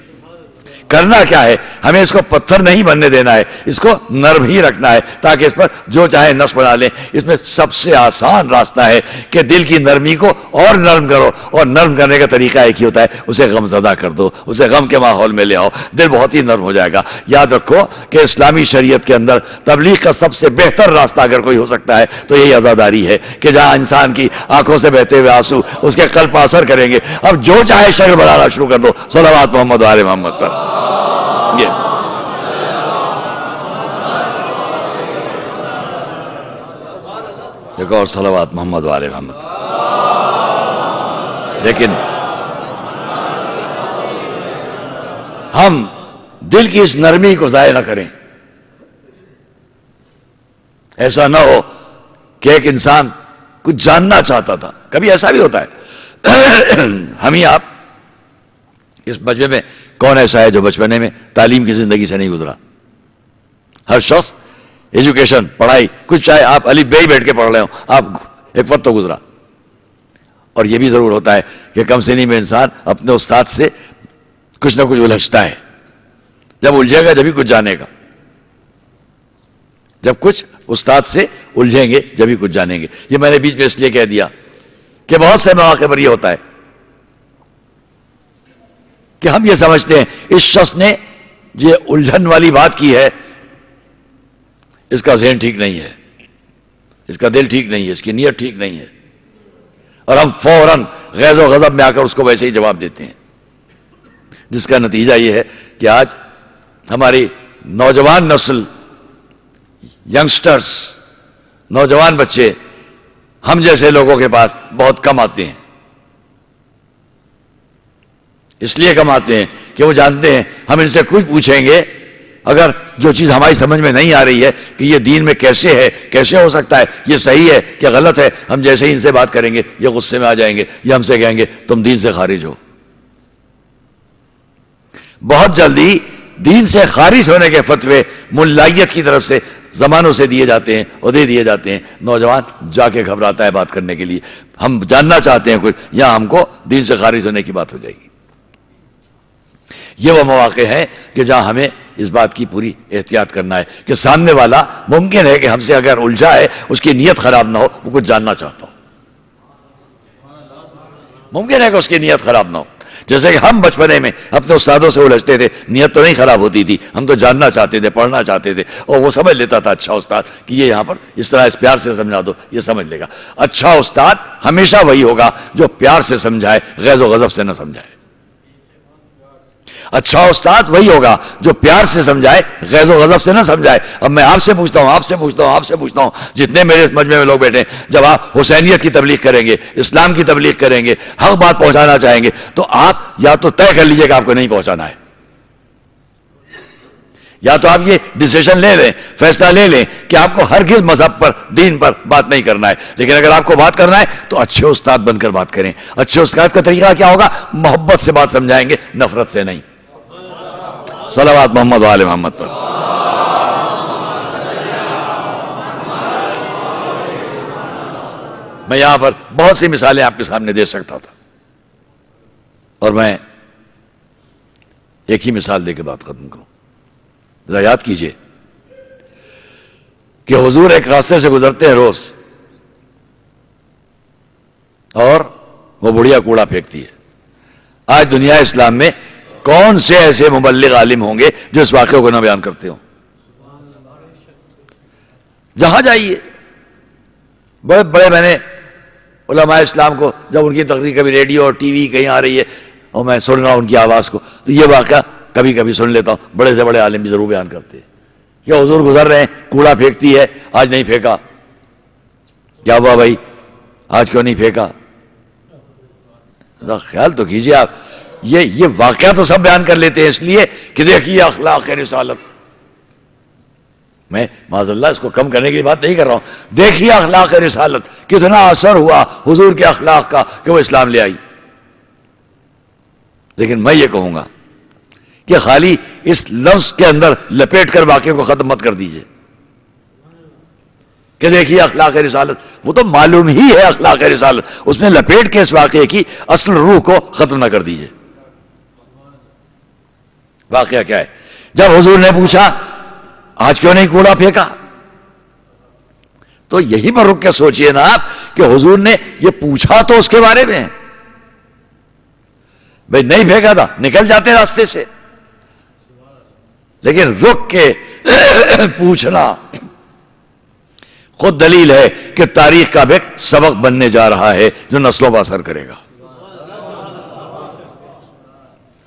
Speaker 1: کرنا کیا ہے, ہمیں اس کو پتھر نہیں بننے دینا ہے, اس کو نرم ہی رکھنا ہے تاکہ اس پر جو چاہے نقش بنا لیں. اس میں سب سے آسان راستہ ہے کہ دل کی نرمی کو اور نرم کرو, اور نرم کرنے کا طریقہ ایک ہی ہوتا ہے, اسے غم زدہ کر دو, اسے غم کے ماحول میں لے آؤ, دل بہت ہی نرم ہو جائے گا. یاد رکھو کہ اسلامی شریعت کے اندر تبلیغ کا سب سے بہتر راستہ اگر کوئی ہو سکتا ہے تو یہی عزاداری ہے کہ جہاں انسان کی آنکھوں سے بہتے ہوئے آنسو اس کے قلب پر اثر کریں گے. اب جو چاہے شکل بنانا شروع کر دو, صلوات محمد و آل محمد پر. ایک اور صلوات محمد و آل محمد. لیکن ہم دل کی اس نرمی کو ضائع نہ کریں. ایسا نہ ہو کہ ایک انسان کچھ جاننا چاہتا تھا, کبھی ایسا بھی ہوتا ہے. ہم ہی آپ اس مجمع میں کون ایسا ہے جو بچپنے میں تعلیم کی زندگی سے نہیں گزرا؟ ہر شخص ایجوکیشن, پڑھائی, کچھ چاہے آپ الف بے ہی بیٹھ کے پڑھ رہے ہو, آپ ایک وقت تو گزرا. اور یہ بھی ضرور ہوتا ہے کہ کم سنی میں انسان اپنے استاد سے کچھ نہ کچھ الجھتا ہے. جب الجھے گا جبھی کچھ جانے گا, جب کچھ استاد سے الجھیں گے جبھی کچھ جانیں گے. یہ میں نے بیچ میں اس لیے کہہ دیا کہ بہت سے مواقع پر یہ ہوتا ہے کہ ہم یہ سمجھتے ہیں اس شخص نے یہ الجھن والی بات کی ہے, اس کا ذہن ٹھیک نہیں ہے, اس کا دل ٹھیک نہیں ہے, اس کی نیت ٹھیک نہیں ہے, اور ہم فوراً غیظ و غضب میں آ کر اس کو ویسے ہی جواب دیتے ہیں. جس کا نتیجہ یہ ہے کہ آج ہماری نوجوان نسل, ینگسٹرز, نوجوان بچے ہم جیسے لوگوں کے پاس بہت کم آتے ہیں. اس لیے کم آتے ہیں کہ وہ جانتے ہیں ہم ان سے کچھ پوچھیں گے اگر جو چیز ہماری سمجھ میں نہیں آ رہی ہے کہ یہ دین میں کیسے ہے، کیسے ہو سکتا ہے، یہ صحیح ہے کہ غلط ہے، ہم جیسے ہی ان سے بات کریں گے یہ غصے میں آ جائیں گے، یہ ہم سے کہیں گے تم دین سے خارج ہو۔ بہت جلدی دین سے خارج ہونے کے فتوے ملائیت کی طرف سے زمانوں سے دیے جاتے ہیں اور دے دیے جاتے ہیں، نوجوان جا کے گھبراتا ہے بات کرنے کے لیے، ہم جاننا چاہتے ہیں کچھ، یا ہم کو دین سے خارج ہونے کی بات ہو جائے گی۔ یہ وہ مواقع ہیں کہ جہاں ہمیں اس بات کی پوری احتیاط کرنا ہے کہ سامنے والا ممکن ہے کہ ہم سے اگر الجھا ہے، اس کی نیت خراب نہ ہو، وہ کچھ جاننا چاہتا ہو، ممکن ہے کہ اس کی نیت خراب نہ ہو۔ جیسے کہ ہم بچپنے میں اپنے استادوں سے الجھتے تھے، نیت تو نہیں خراب ہوتی تھی، ہم تو جاننا چاہتے تھے، پڑھنا چاہتے تھے، اور وہ سمجھ لیتا تھا اچھا استاد کہ یہ یہاں پر اس طرح اس پیار سے سمجھا دو، یہ سمجھ لے گا۔ اچھا استاد ہمیشہ وہی ہوگا جو پیار سے سمجھائے، غیظ و غضب سے نہ سمجھائے۔ اچھا استاد وہی ہوگا جو پیار سے سمجھائے، غیظ و غضب سے نہ سمجھائے۔ اب میں آپ سے پوچھتا ہوں، آپ سے پوچھتا ہوں، آپ سے پوچھتا ہوں، جتنے میرے مجمع میں لوگ بیٹھے ہیں، جب آپ حسینیت کی تبلیغ کریں گے، اسلام کی تبلیغ کریں گے، حق بات پہنچانا چاہیں گے، تو آپ یا تو طے کر لیجئے کہ آپ کو نہیں پہنچانا ہے، یا تو آپ یہ ڈیسیشن لے لیں، فیصلہ لے لیں کہ آپ کو ہرگز مذہب پر، دین پر بات نہیں کرنا ہے۔ لیکن اگر آپ کو بات کرنا ہے تو اچھے استاد بن کر بات کریں۔ اچھے استاد کا طریقہ کیا ہوگا؟ محبت سے بات سمجھائیں گے، نفرت سے نہیں۔ صلوات محمد و آل محمد پر۔ میں یہاں پر بہت سی مثالیں آپ کے سامنے دے سکتا تھا، اور میں ایک ہی مثال دے کے بات ختم کروں۔ ذرا یاد کیجئے کہ حضور ایک راستے سے گزرتے ہیں روز، اور وہ بڑھیا کوڑا پھینکتی ہے۔ آج دنیا اسلام میں کون سے ایسے مبلغ عالم ہوں گے جو اس واقعے کو نہ بیان کرتے ہوں؟ جہاں جائیے بڑے بڑے، میں نے علماء اسلام کو جب ان کی تقریر کبھی ریڈیو اور ٹی وی کہیں آ رہی ہے اور میں سن رہا ہوں ان کی آواز کو، تو یہ واقعہ کبھی کبھی سن لیتا ہوں، بڑے سے بڑے عالم بھی ضرور بیان کرتے ہیں کہ حضور گزر رہے ہیں، کوڑا پھینکتی ہے، آج نہیں پھینکا، کیا ہوا بھائی آج کیوں نہیں پھینکا؟ خیال تو کیجئے آپ، یہ واقعہ تو سب بیان کر لیتے ہیں اس لیے کہ دیکھیے اخلاق رسالت۔ میں معاذ اللہ اس کو کم کرنے کی بات نہیں کر رہا ہوں، دیکھیے اخلاق رسالت کتنا اثر ہوا حضور کے اخلاق کا کہ وہ اسلام لے آئی۔ لیکن میں یہ کہوں گا کہ خالی اس لفظ کے اندر لپیٹ کر واقعے کو ختم مت کر دیجئے کہ دیکھیے اخلاق رسالت، وہ تو معلوم ہی ہے اخلاق رسالت، اس میں لپیٹ کے اس واقعے کی اصل روح کو ختم نہ کر دیجئے۔ واقعہ کیا ہے؟ جب حضور نے پوچھا آج کیوں نہیں کوڑا پھینکا، تو یہی پر رک کے سوچئے نا آپ کہ حضور نے یہ پوچھا تو اس کے بارے میں، بھئی نہیں پھینکا تھا نکل جاتے راستے سے، لیکن رک کے پوچھنا خود دلیل ہے کہ تاریخ کا بھی ایک سبق بننے جا رہا ہے جو نسلوں پر اثر کرے گا۔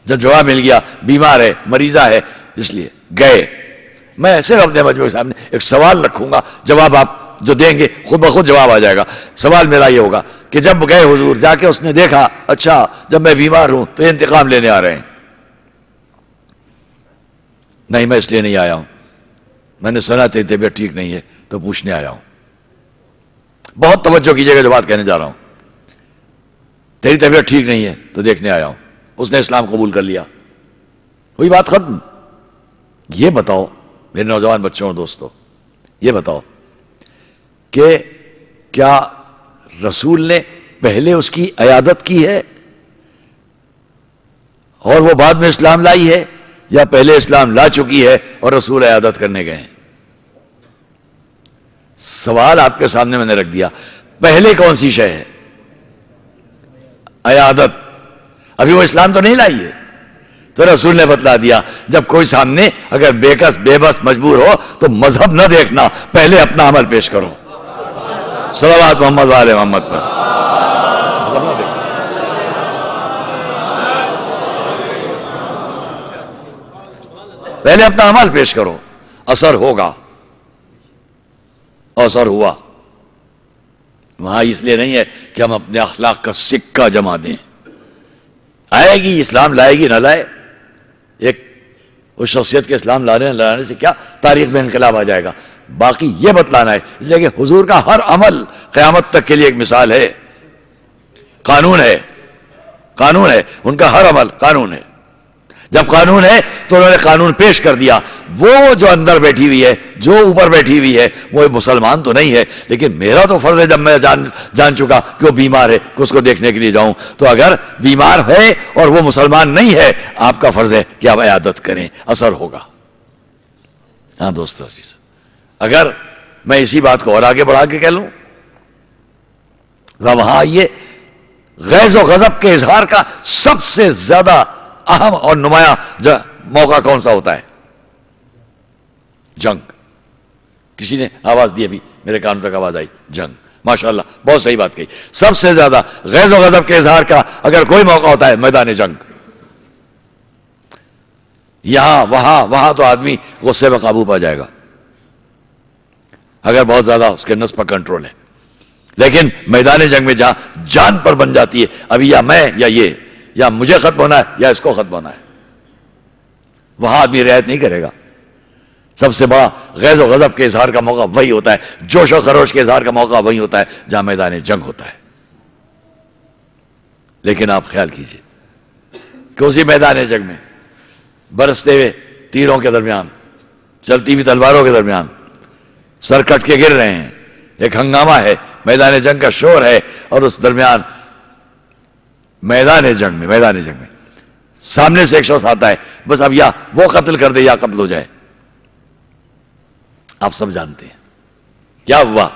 Speaker 1: جب جواب مل گیا بیمار ہے، مریضہ ہے، اس لیے گئے۔ میں صرف اپنے مجمع کے سامنے ایک سوال رکھوں گا، جواب آپ جو دیں گے خود بخود جواب آ جائے گا۔ سوال میرا یہ ہوگا کہ جب گئے حضور، جا کے اس نے دیکھا اچھا جب میں بیمار ہوں تو انتقام لینے آ رہے ہیں، نہیں میں اس لیے نہیں آیا ہوں، میں نے سنا تیری طبیعت ٹھیک نہیں ہے تو پوچھنے آیا ہوں۔ بہت توجہ کیجیے گا جو بات کہنے جا رہا ہوں، تیری طبیعت ٹھیک نہیں ہے تو دیکھنے آیا ہوں۔ اس نے اسلام قبول کر لیا، وہی بات ختم۔ یہ بتاؤ میرے نوجوان بچوں اور دوستوں، یہ بتاؤ کہ کیا رسول نے پہلے اس کی عیادت کی ہے اور وہ بعد میں اسلام لائی ہے، یا پہلے اسلام لا چکی ہے اور رسول عیادت کرنے گئے ہیں؟ سوال آپ کے سامنے میں نے رکھ دیا، پہلے کون سی شے ہے؟ عیادت۔ ابھی وہ اسلام تو نہیں لائی ہے، تو رسول نے بتلا دیا جب کوئی سامنے اگر بے کس بے بس مجبور ہو تو مذہب نہ دیکھنا، پہلے اپنا عمل پیش کرو۔ صلوات محمد و آل محمد پر۔ پہلے اپنا عمل پیش کرو، اثر ہوگا، اثر ہوا۔ وہاں اس لیے نہیں ہے کہ ہم اپنے اخلاق کا سکہ جما دیں، آئے گی اسلام لائے گی نہ لائے، ایک اس شخصیت کے اسلام لانے سے کیا تاریخ میں انقلاب آ جائے گا. باقی یہ بتلانا ہے اس لیے کہ حضور کا ہر عمل قیامت تک کے لیے ایک مثال ہے، قانون ہے، قانون ہے، ان کا ہر عمل قانون ہے. جب قانون ہے تو انہوں نے قانون پیش کر دیا. وہ جو اندر بیٹھی ہوئی ہے، جو اوپر بیٹھی ہوئی ہے، وہ مسلمان تو نہیں ہے، لیکن میرا تو فرض ہے جب میں جان چکا کہ وہ بیمار ہے کہ اس کو دیکھنے کے لیے جاؤں. تو اگر بیمار ہے اور وہ مسلمان نہیں ہے، آپ کا فرض ہے کہ آپ عیادت کریں، اثر ہوگا. ہاں دوستو عزیز، اگر میں اسی بات کو اور آگے بڑھا کے کہہ لوں، وہاں یہ غیظ و غضب کے اظہار کا سب سے زیادہ اہم اور نمایاں موقع کون سا ہوتا ہے؟ جنگ. کسی نے آواز دی ابھی میرے کان تک آواز آئی، جنگ. ماشاءاللہ بہت صحیح بات کہی. سب سے زیادہ غیظ و غضب کے اظہار کا اگر کوئی موقع ہوتا ہے میدان جنگ. یہاں وہاں تو آدمی غصے میں قابو پا جائے گا اگر بہت زیادہ اس کے نفس پر کنٹرول ہے. لیکن میدان جنگ میں جہاں جان پر بن جاتی ہے، ابھی یا میں یا یہ، یا مجھے ختم ہونا ہے یا اس کو ختم ہونا ہے، وہاں آدمی رعایت نہیں کرے گا. سب سے بڑا غیظ و غضب کے اظہار کا موقع وہی ہوتا ہے، جوش و خروش کے اظہار کا موقع وہی ہوتا ہے جہاں میدان جنگ ہوتا ہے. لیکن آپ خیال کیجئے کہ اسی میدان جنگ میں برستے ہوئے تیروں کے درمیان، چلتی ہوئی تلواروں کے درمیان سر کٹ کے گر رہے ہیں، ایک ہنگامہ ہے، میدان جنگ کا شور ہے، اور اس درمیان میدان جنگ میں سامنے سے ایک شخص آتا ہے، بس اب یا وہ قتل کر دے یا قتل ہو جائے. آپ سب جانتے ہیں کیا ہوا.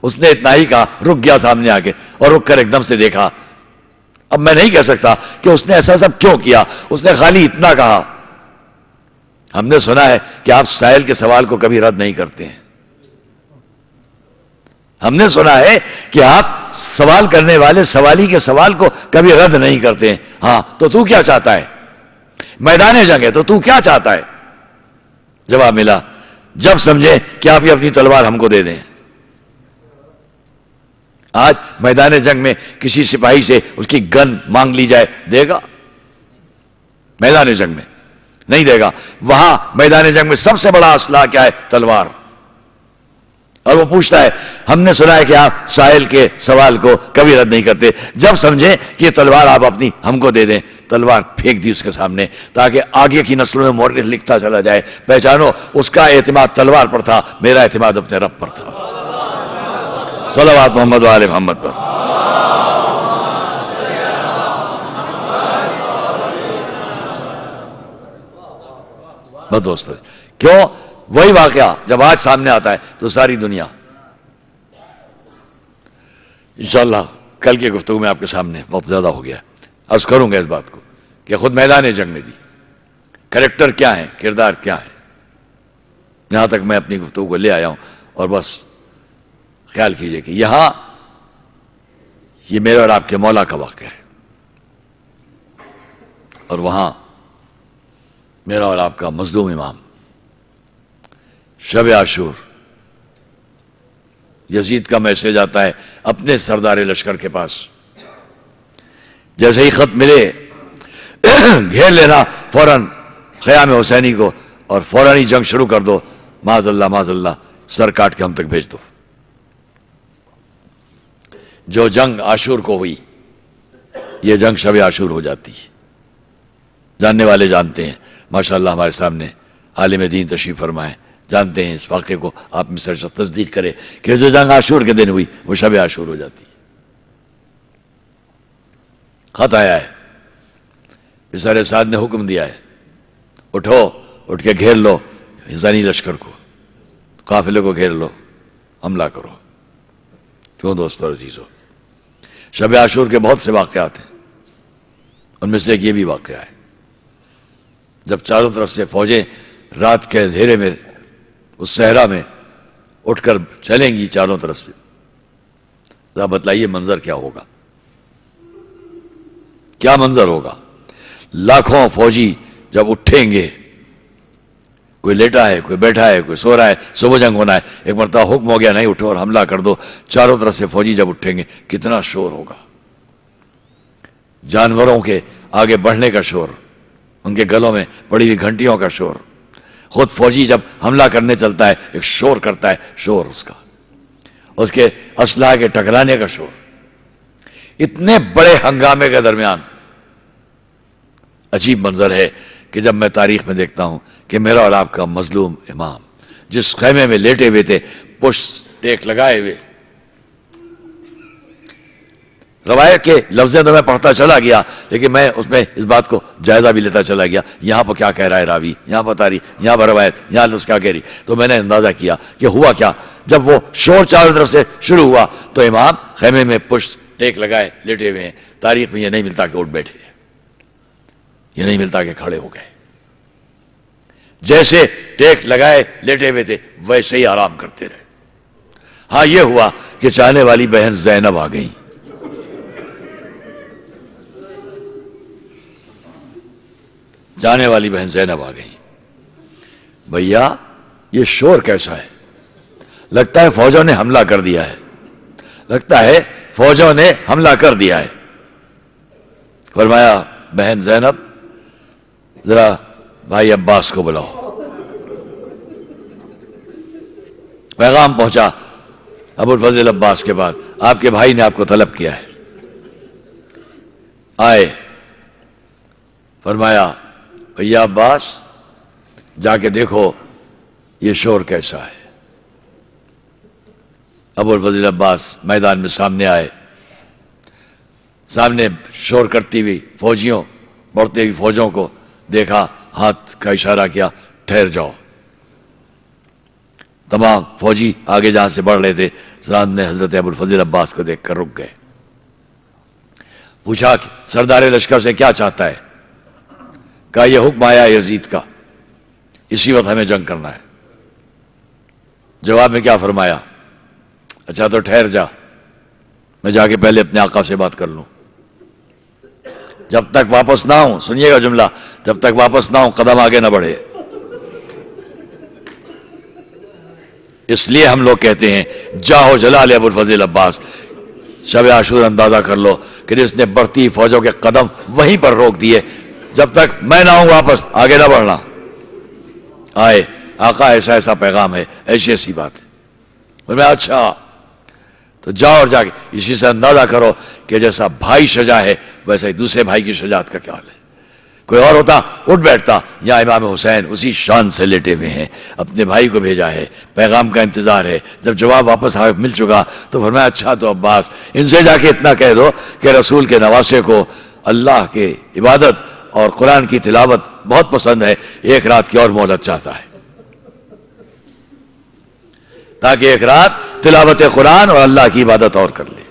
Speaker 1: اس نے اتنا ہی کہا، رک گیا سامنے آ کے، اور رک کر ایک دم سے دیکھا. اب میں نہیں کہہ سکتا کہ اس نے ایسا سب کیوں کیا، اس نے خالی اتنا کہا. ہم نے سنا ہے کہ آپ سائل کے سوال کو کبھی رد نہیں کرتے ہیں. ہم نے سنا ہے کہ آپ سوال کرنے والے سوالی کے سوال کو کبھی رد نہیں کرتے ہیں. ہاں تو کیا چاہتا ہے؟ میدان جنگ ہے تو کیا چاہتا ہے؟ جواب ملا، جب سمجھے کہ آپ یہ اپنی تلوار ہم کو دے دیں. آج میدان جنگ میں کسی سپاہی سے اس کی گن مانگ لی جائے، دے گا؟ میدان جنگ میں نہیں دے گا. وہاں میدان جنگ میں سب سے بڑا اسلحہ کیا ہے؟ تلوار. اور وہ پوچھتا ہے، ہم نے سنا ہے کہ آپ سائل کے سوال کو کبھی رد نہیں کرتے، جب سمجھے کہ یہ تلوار آپ اپنی ہم کو دے دیں. تلوار پھینک دی اس کے سامنے تاکہ آگے کی نسلوں میں مورخ لکھتا چلا جائے، پہچانو اس کا اعتماد تلوار پر تھا، میرا اعتماد اپنے رب پر تھا. صلوات محمد و آل محمد پر. بس دوستو، کیوں؟ وہی واقعہ جب آج سامنے آتا ہے تو ساری دنیا، انشاءاللہ کل کی گفتگو میں آپ کے سامنے بہت زیادہ ہو گیا، عرض کروں گا اس بات کو کہ خود میدان جنگ میں بھی کریکٹر کیا ہے، کردار کیا ہے. یہاں تک میں اپنی گفتگو کو لے آیا ہوں، اور بس خیال کیجئے کہ یہاں یہ میرے اور آپ کے مولا کا واقعہ ہے، اور وہاں میرا اور آپ کا مظلوم امام شب عاشور. یزید کا میسج آتا ہے اپنے سردار لشکر کے پاس، جیسے ہی خط ملے گھیر لینا فوراً خیام حسینی کو، اور فوراً ہی جنگ شروع کر دو. معاذ اللہ سر کاٹ کے ہم تک بھیج دو. جو جنگ عاشور کو ہوئی، یہ جنگ شب عاشور ہو جاتی ہے. جاننے والے جانتے ہیں، ماشاءاللہ ہمارے سامنے عالم دین تشریف فرمائے، جانتے ہیں اس واقعے کو. آپ میں سے تصدیق کرے کہ جو جنگ عاشور کے دن ہوئی وہ شب عاشور ہو جاتی ہے. خط آیا ہے، بسر سعد نے حکم دیا ہے، اٹھو، اٹھ کے گھیر لو حسینی لشکر کو، قافلے کو گھیر لو، حملہ کرو. کیوں دوستو عزیزو، شب عاشور کے بہت سے واقعات ہیں، ان میں سے ایک یہ بھی واقعہ ہے جب چاروں طرف سے فوجیں رات کے اندھیرے میں اس صحرا میں اٹھ کر چلیں گی چاروں طرف سے. ذرا بتلائیے منظر کیا ہوگا، کیا منظر ہوگا. لاکھوں فوجی جب اٹھیں گے، کوئی لیٹا ہے، کوئی بیٹھا ہے، کوئی سو رہا ہے، صبح جنگ ہونا ہے، ایک مرتبہ حکم ہو گیا نہیں اٹھو اور حملہ کر دو. چاروں طرف سے فوجی جب اٹھیں گے کتنا شور ہوگا، جانوروں کے آگے بڑھنے کا شور، ان کے گلوں میں پڑی ہوئی گھنٹیوں کا شور. خود فوجی جب حملہ کرنے چلتا ہے ایک شور کرتا ہے، شور اس کے اسلحہ کے ٹکرانے کا شور. اتنے بڑے ہنگامے کے درمیان عجیب منظر ہے کہ جب میں تاریخ میں دیکھتا ہوں کہ میرا اور آپ کا مظلوم امام جس خیمے میں لیٹے ہوئے تھے، پشت ٹیک لگائے ہوئے، روایت کے لفظیں تو میں پڑھتا چلا گیا لیکن میں اس میں اس بات کو جائزہ بھی لیتا چلا گیا، یہاں پر کیا کہہ رہا ہے راوی، یہاں پر تاریخ، یہاں پر روایت، یہاں لفظ کیا کہہ رہی. تو میں نے اندازہ کیا کہ ہوا کیا. جب وہ شور چاروں طرف سے شروع ہوا تو امام خیمے میں پشت ٹیک لگائے لیٹے ہوئے ہیں. تاریخ میں یہ نہیں ملتا کہ اٹھ بیٹھے، یہ نہیں ملتا کہ کھڑے ہو گئے. جیسے ٹیک لگائے لیٹے ہوئے تھے ویسے ہی آرام کرتے رہے. ہاں یہ ہوا کہ چاہنے والی بہن زینب آ گئی. جانے والی بہن زینب آ گئی. بھیا یہ شور کیسا ہے؟ لگتا ہے فوجوں نے حملہ کر دیا ہے، لگتا ہے فوجوں نے حملہ کر دیا ہے. فرمایا بہن زینب ذرا بھائی عباس کو بلاؤ. پیغام پہنچا ابو الفضل عباس کے بعد، آپ کے بھائی نے آپ کو طلب کیا ہے. آئے. فرمایا بھیا عباس جا کے دیکھو یہ شور کیسا ہے. ابو الفضل عباس میدان میں سامنے آئے. سامنے شور کرتی ہوئی فوجیوں، بڑھتی ہوئی فوجوں کو دیکھا، ہاتھ کا اشارہ کیا، ٹھہر جاؤ. تمام فوجی آگے جہاں سے بڑھ رہے تھے سرحد نے حضرت ابو الفضل عباس کو دیکھ کر رک گئے. پوچھا کہ سردار لشکر سے کیا چاہتا ہے؟ کہا یہ حکم آیا یزید کا، اسی وقت ہمیں جنگ کرنا ہے. جواب میں کیا فرمایا؟ اچھا تو ٹھہر جا، میں جا کے پہلے اپنے آقا سے بات کر لوں. جب تک واپس نہ ہوں، سنیے گا جملہ، جب تک واپس نہ ہوں قدم آگے نہ بڑھے. اس لیے ہم لوگ کہتے ہیں جاؤ جلال ابو الفضل عباس. شب عاشور اندازہ کر لو کہ جس نے بڑھتی فوجوں کے قدم وہیں پر روک دیے. جب تک میں نہ ہوں واپس آگے نہ بڑھنا. آئے آقا ایسا ایسا پیغام ہے، ایسی ایسی بات ہے. میں اچھا تو جاؤ اور جا کے اسی سے اندازہ کرو کہ جیسا بھائی شجاع ہے ویسا ہی دوسرے بھائی کی شجاعت کا کیا حال ہے. کوئی اور ہوتا اٹھ بیٹھتا. یا امام حسین اسی شان سے لیٹے ہوئے ہیں، اپنے بھائی کو بھیجا ہے، پیغام کا انتظار ہے. جب جواب واپس مل چکا تو فرمایا اچھا تو عباس ان سے جا کے اتنا کہہ دو کہ رسول کے نواسے کو اللہ کے عبادت اور قرآن کی تلاوت بہت پسند ہے، ایک رات کی اور مہلت چاہتا ہے تاکہ ایک رات تلاوت قرآن اور اللہ کی عبادت اور کر لے.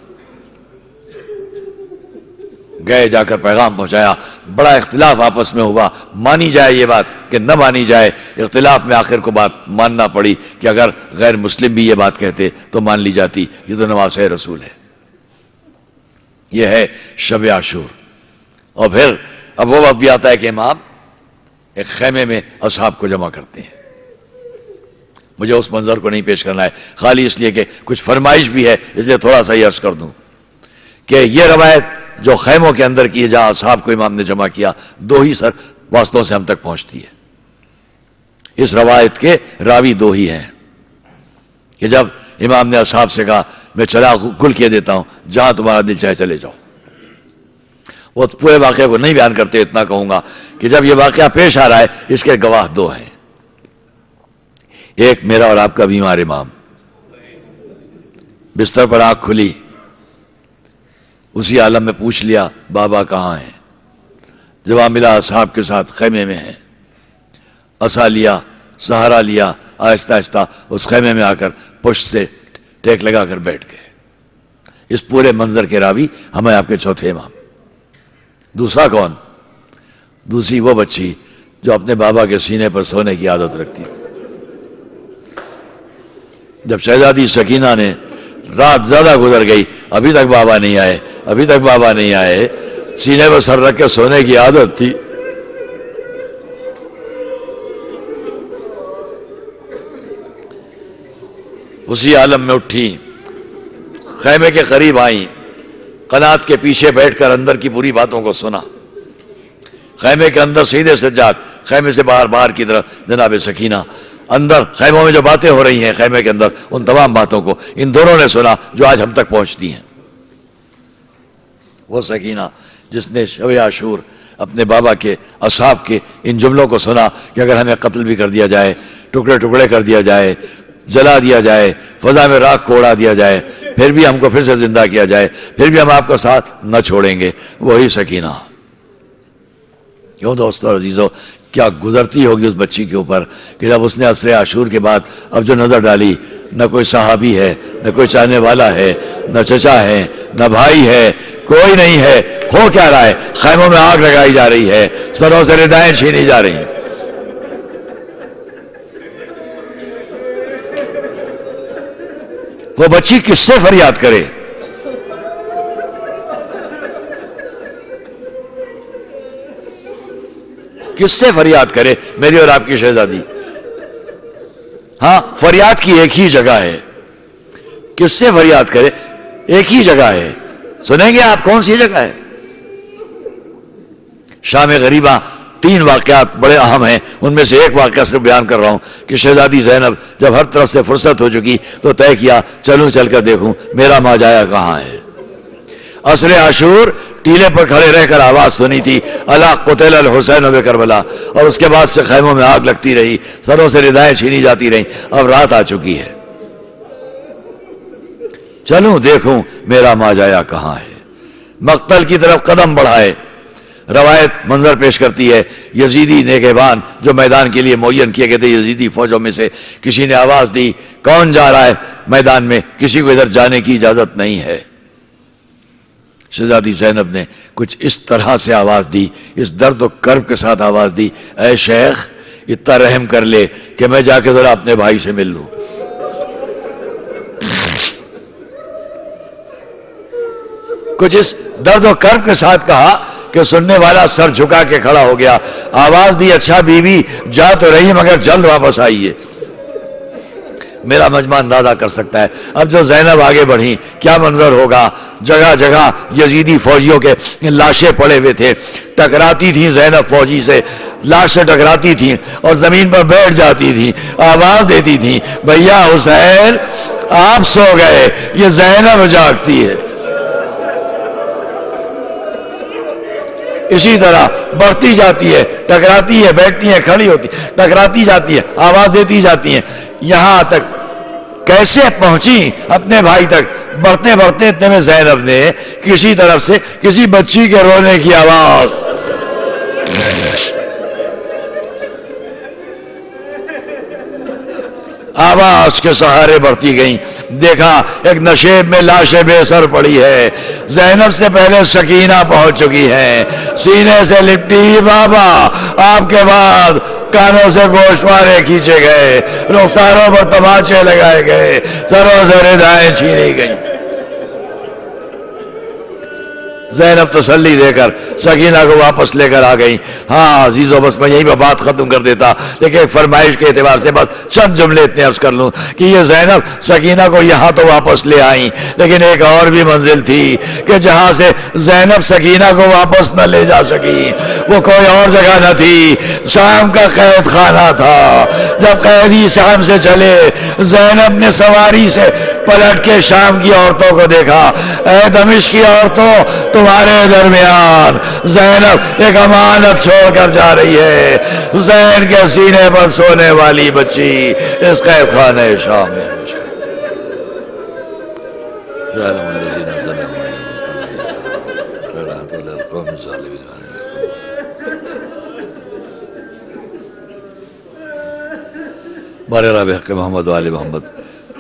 Speaker 1: گئے جا کر پیغام پہنچایا. بڑا اختلاف آپس میں ہوا، مانی جائے یہ بات کہ نہ مانی جائے. اختلاف میں آخر کو بات ماننا پڑی کہ اگر غیر مسلم بھی یہ بات کہتے تو مان لی جاتی. یہ تو نواسہ رسول ہے. یہ ہے شب عاشور. اور پھر اب وہ وقت بھی آتا ہے کہ امام ایک خیمے میں اصحاب کو جمع کرتے ہیں. مجھے اس منظر کو نہیں پیش کرنا ہے خالی اس لیے کہ کچھ فرمائش بھی ہے، اس لیے تھوڑا سا یہ عرض کر دوں کہ یہ روایت جو خیموں کے اندر کی ہے جہاں اصحاب کو امام نے جمع کیا، دو ہی سر واسطوں سے ہم تک پہنچتی ہے. اس روایت کے راوی دو ہی ہیں کہ جب امام نے اصحاب سے کہا میں چراغ گل کیے دیتا ہوں، جہاں تمہارا دل چاہے چلے جاؤ. وہ پورے واقعے کو نہیں بیان کرتے، اتنا کہوں گا کہ جب یہ واقعہ پیش آ رہا ہے اس کے گواہ دو ہیں. ایک میرا اور آپ کا بیمار امام، بستر پر آنکھ کھلی، اسی عالم میں پوچھ لیا بابا کہاں ہیں. جواب ملا اصحاب کے ساتھ خیمے میں ہیں. عصا لیا، سہارا لیا، آہستہ آہستہ اس خیمے میں آ کر پشت سے ٹیک لگا کر بیٹھ گئے. اس پورے منظر کے راوی ہمیں آپ کے چوتھے امام. دوسرا کون؟ دوسری وہ بچی جو اپنے بابا کے سینے پر سونے کی عادت رکھتی. جب شہزادی سکینہ نے رات زیادہ گزر گئی، ابھی تک بابا نہیں آئے، ابھی تک بابا نہیں آئے، سینے پر سر رکھ کے سونے کی عادت تھی. اسی عالم میں اٹھی، خیمے کے قریب آئیں، قنات کے پیچھے بیٹھ کر اندر کی پوری باتوں کو سنا. خیمے کے اندر سیدھے سجاد، خیمے سے باہر کی طرف جناب سکینہ، اندر خیموں میں جو باتیں ہو رہی ہیں خیمے کے اندر، ان تمام باتوں کو ان دونوں نے سنا جو آج ہم تک پہنچتی ہیں۔ وہ سکینہ جس نے شب عاشور اپنے بابا کے اصحاب کے ان جملوں کو سنا کہ اگر ہمیں قتل بھی کر دیا جائے، ٹکڑے ٹکڑے کر دیا جائے، جلا دیا جائے، فضا میں راکھ کو اڑا دیا جائے، پھر بھی ہم کو پھر سے زندہ کیا جائے، پھر بھی ہم آپ کا ساتھ نہ چھوڑیں گے، وہی سکینہ۔ کیوں دوستو اور عزیزو، کیا گزرتی ہوگی اس بچی کے اوپر کہ جب اس نے عصر عاشور کے بعد اب جو نظر ڈالی، نہ کوئی صحابی ہے، نہ کوئی چاہنے والا ہے، نہ چچا ہے، نہ بھائی ہے، کوئی نہیں ہے۔ ہو کیا رہا ہے؟ خیموں میں آگ لگائی جا رہی ہے، سروں سے ردائیں چھینی جا رہی ہیں۔ وہ بچی کس سے فریاد کرے؟ کس سے فریاد کرے میری اور آپ کی شہزادی؟ ہاں، فریاد کی ایک ہی جگہ ہے۔ کس سے فریاد کرے؟ ایک ہی جگہ ہے۔ سنیں گے آپ کون سی جگہ ہے؟ شام غریبہ 3 واقعات بڑے اہم ہیں، ان میں سے ایک واقعہ صرف بیان کر رہا ہوں کہ شہزادی زینب جب ہر طرف سے فرصت ہو چکی تو طے کیا چلوں چل کر دیکھوں میرا ماجایا کہاں ہے۔ عصر عاشور ٹیلے پر کھڑے رہ کر آواز سنی تھی، الا قتل الحسین بکربلا، اور اس کے بعد سے خیموں میں آگ لگتی رہی، سروں سے ردائیں چھینی جاتی رہیں۔ اب رات آ چکی ہے، چلوں دیکھوں میرا ماجایا کہاں ہے۔ مقتل کی طرف قدم بڑھائے۔ روایت منظر پیش کرتی ہے، یزیدی نیگہبان جو میدان کے لیے معین کیے گئے تھے، یزیدی فوجوں میں سے کسی نے آواز دی، کون جا رہا ہے میدان میں؟ کسی کو ادھر جانے کی اجازت نہیں ہے۔ شہزادی زینب نے کچھ اس طرح سے آواز دی، اس درد و کرب کے ساتھ آواز دی، اے شیخ اتنا رحم کر لے کہ میں جا کے ذرا اپنے بھائی سے مل لوں۔ کچھ اس درد و کرب کے ساتھ کہا کہ سننے والا سر جھکا کے کھڑا ہو گیا۔ آواز دی، اچھا بیوی جا تو رہی مگر جلد واپس آئیے۔ میرا مجمع اندازہ کر سکتا ہے اب جو زینب آگے بڑھی کیا منظر ہوگا۔ جگہ جگہ یزیدی فوجیوں کے لاشیں پڑے ہوئے تھے، ٹکراتی تھیں زینب فوجی سے، لاشیں ٹکراتی تھیں اور زمین پر بیٹھ جاتی تھیں، آواز دیتی تھیں، بھیا حسین آپ سو گئے، یہ زینب جاگتی ہے۔ اسی طرح بڑھتی جاتی ہے، ٹکراتی ہے، بیٹھتی ہیں، کھڑی ہوتی، ٹکراتی جاتی ہے، آواز دیتی جاتی ہیں، یہاں تک کیسے پہنچی اپنے بھائی تک۔ بڑھتے بڑھتے اتنے میں زینب نے کسی طرف سے کسی بچی کے رونے کی آواز، آواز کے سہارے بڑھتی گئیں۔ دیکھا ایک نشیب میں لاشیں بے سر پڑی ہے، زینب سے پہلے سکینہ پہنچ چکی ہے، سینے سے لپٹی بابا، آپ کے بعد کانوں سے گوشوارے کھینچے گئے، رخساروں پر تماچے لگائے گئے، سروں سے ردائیں چھینی گئیں۔ زینب تسلی دے کر سکینہ کو واپس لے کر آ گئی۔ ہاں عزیزو، بس میں یہیں پہ بات ختم کر دیتا، لیکن ایک فرمائش کے اعتبار سے بس چند جملے اتنے عرض کر لوں کہ یہ زینب سکینہ کو یہاں تو واپس لے آئیں، لیکن ایک اور بھی منزل تھی کہ جہاں سے زینب سکینہ کو واپس نہ لے جا سکی، وہ کوئی اور جگہ نہ تھی، شام کا قید خانہ تھا۔ جب قیدی شام سے چلے، زینب نے سواری سے پلٹ کے شام کی عورتوں کو دیکھا، اے دمشق کی عورتوں تمہارے درمیان زینب ایک امانت چھوڑ کر جا رہی ہے، حسین کے سینے پر سونے والی بچی اس قید خانہ شام میں۔ بارے رب حق محمد و آل محمد،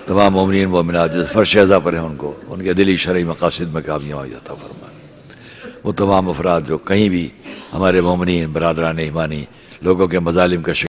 Speaker 1: تمام مومنین مومنات جو فرش عزا پر ہیں ان کو ان کے دلی شرعی مقاصد میں کامیابی عطا فرمائے۔ وہ تمام افراد جو کہیں بھی ہمارے مومنین برادران ایمانی لوگوں کے مظالم کا